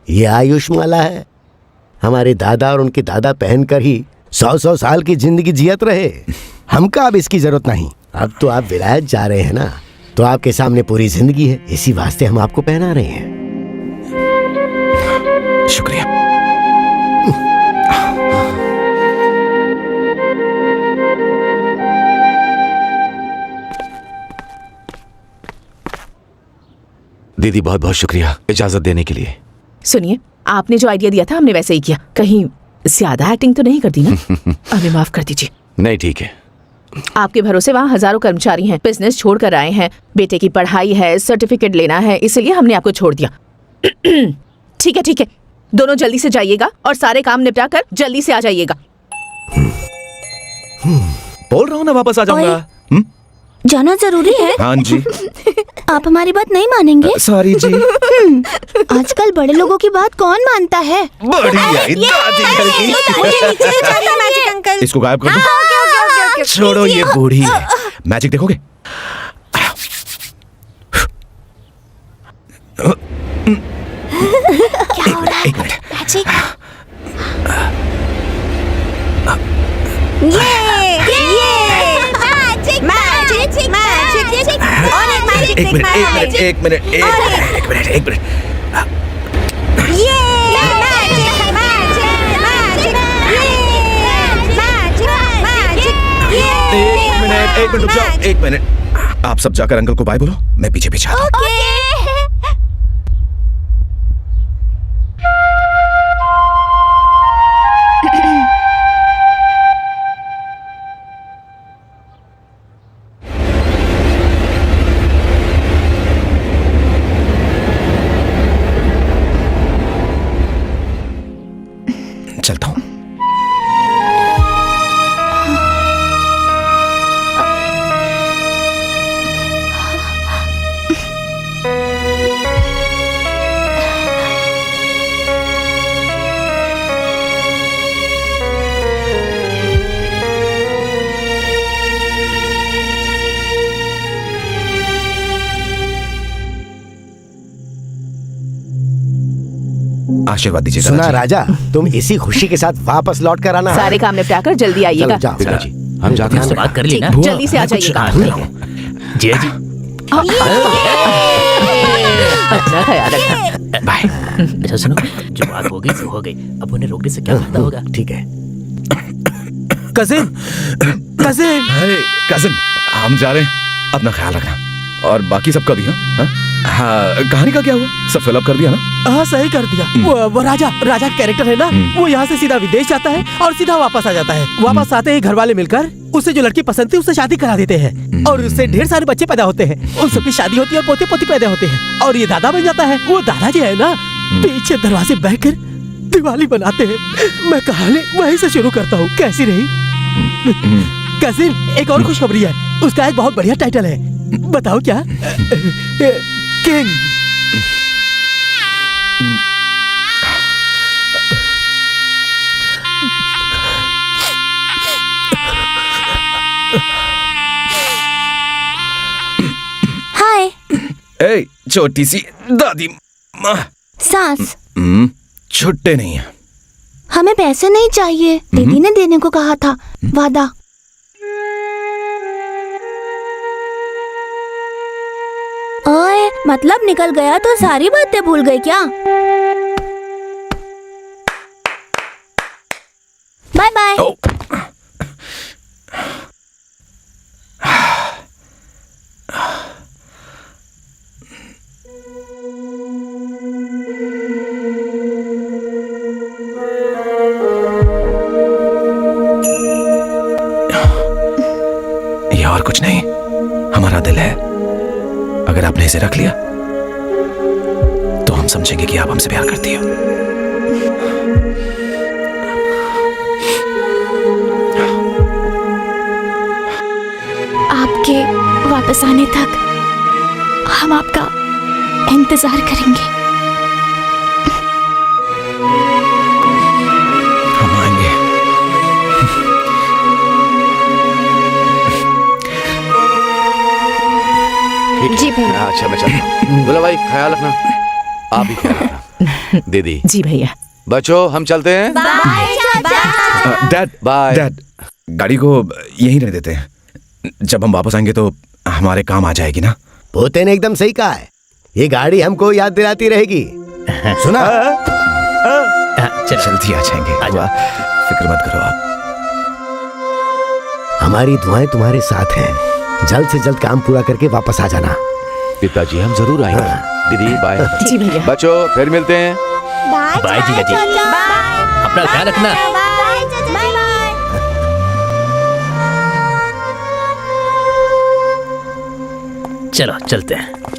ये आयुष माला है। हमारे दादा और उनके दादा पहनकर ही 100 साल की जिंदगी जियत रहे। हमका अब इसकी जरूरत नहीं। अब तो आप विलायत जा रहे हैं ना, तो आपके सामने पूरी जिंदगी है, इसी वास्ते हम आपको पहना रहे हैं। शुक्रिया। दीदी बहुत बहुत शुक्रिया इजाजत देने के लिए। सुनिए, आपने जो आइडिया दिया था हमने वैसे ही किया। कहीं ज्यादा एक्टिंग तो नहीं कर दी ना? हमें माफ कर दीजिए। नहीं ठीक है। आपके भरोसे वहाँ हजारों कर्मचारी हैं, बिजनेस छोड़ कर आए हैं, बेटे की पढ़ाई है, सर्टिफिकेट लेना है, इसलिए हमने आपको छोड़ दिया। ठीक है, दोनों जल्दी से जाइएगा और सारे काम निपटा कर जल्दी से आ जाइएगा। बोल रहा हूँ ना वापस आ जाऊंगा। जाना जरूरी है। हाँ जी। आप हमारी बात नहीं मानेंगे? सॉरी जी। आजकल बड़े लोगों की बात कौन मानता है? Magic uncle. इसको गायब कर दो। छोड़ो, ये बूढ़ी है। मैजिक देखोगे? क्या हो रहा है? एक मिनट। मैजिक। एक मिनट। रुक जाओ, एक मिनट। आप सब जाकर अंकल को बाय बोलो, मैं पीछे पीछे आता हूं। चलता हूं। आशीर्वाद दीजिएगा। सुना राजा, तुम इसी खुशी के साथ वापस लौट कर आना। सारे काम निपटा कर जल्दी आइएगा। जी, हम जाते हैं। बात कर ली ना? जल्दी से आ जाइएगा। जी जी। अपना ख्याल रखना। बाय। अच्छा सुनो, जो बात हो गई सो हो गई, अब उन्हें रोकने से क्या फायदा होगा? ठीक है। कजिन, कजिन, हम जा रहे हैं। अपना ख्याल रखना और बाकी सबका भी। हाँ, कहानी का क्या हुआ? सब फिलअप कर दिया ना? हाँ सही कर दिया। वो राजा कैरेक्टर है ना, वो यहाँ से सीधा विदेश जाता है और सीधा वापस आ जाता है। वापस आते ही घर वाले मिलकर उससे जो लड़की पसंद थी उससे शादी करा देते हैं और उससे ढेर सारे बच्चे पैदा होते हैं। उन सबकी शादी होती है और पोते पोती पैदा होते हैं और ये दादा बन जाता है। वो दादाजी है ना, पीछे दरवाजे बैठकर दिवाली बनाते हैं। मैं कहानी वहीं से शुरू करता हूँ। कैसी रही? कजिन, एक और खुशखबरी है, उसका एक बहुत बढ़िया टाइटल है। बताओ क्या? किंग। हाय। ए, छोटी सी दादी माँ। सास, छुट्टे नहीं है। हमें पैसे नहीं चाहिए, दीदी ने देने को कहा था, वादा। ओए, मतलब निकल गया तो सारी बातें भूल गई क्या? Bye bye. ये और कुछ नहीं, हमारा दिल है। अगर आपने इसे रख लिया तो हम समझेंगे कि आप हमसे प्यार करती हो। आपके वापस आने तक हम आपका इंतजार करेंगे। हम आएंगे। जी भैया। अच्छा मैं चलता हूँ। बोला भाई, ख्याल रखना। आप भी ख्याल रखना। दीदी। जी भैया। बच्चों हम चलते हैं। बाय चाचा। Dad bye. डैड गाड़ी को यहीं रहने देते हैं। जब हम वापस आएंगे तो हमारे काम आ जाएगी ना। पोते ने एकदम सही कहा है, ये गाड़ी हमको याद दिलाती रहेगी। सुना? चल जल्दी आ जाएंगे। फिक्र मत करो आप। हमारी दुआएं तुम्हारे साथ हैं। जल्द से जल्द काम पूरा करके वापस आ जाना। पिताजी हम जरूर आएंगे। दीदी बाय। जी भैया। बच्चों फिर मिलते हैं। बाय जीजा जी। अपना ख्याल रखना। बाय चाचा। बाय। चलो चलते हैं।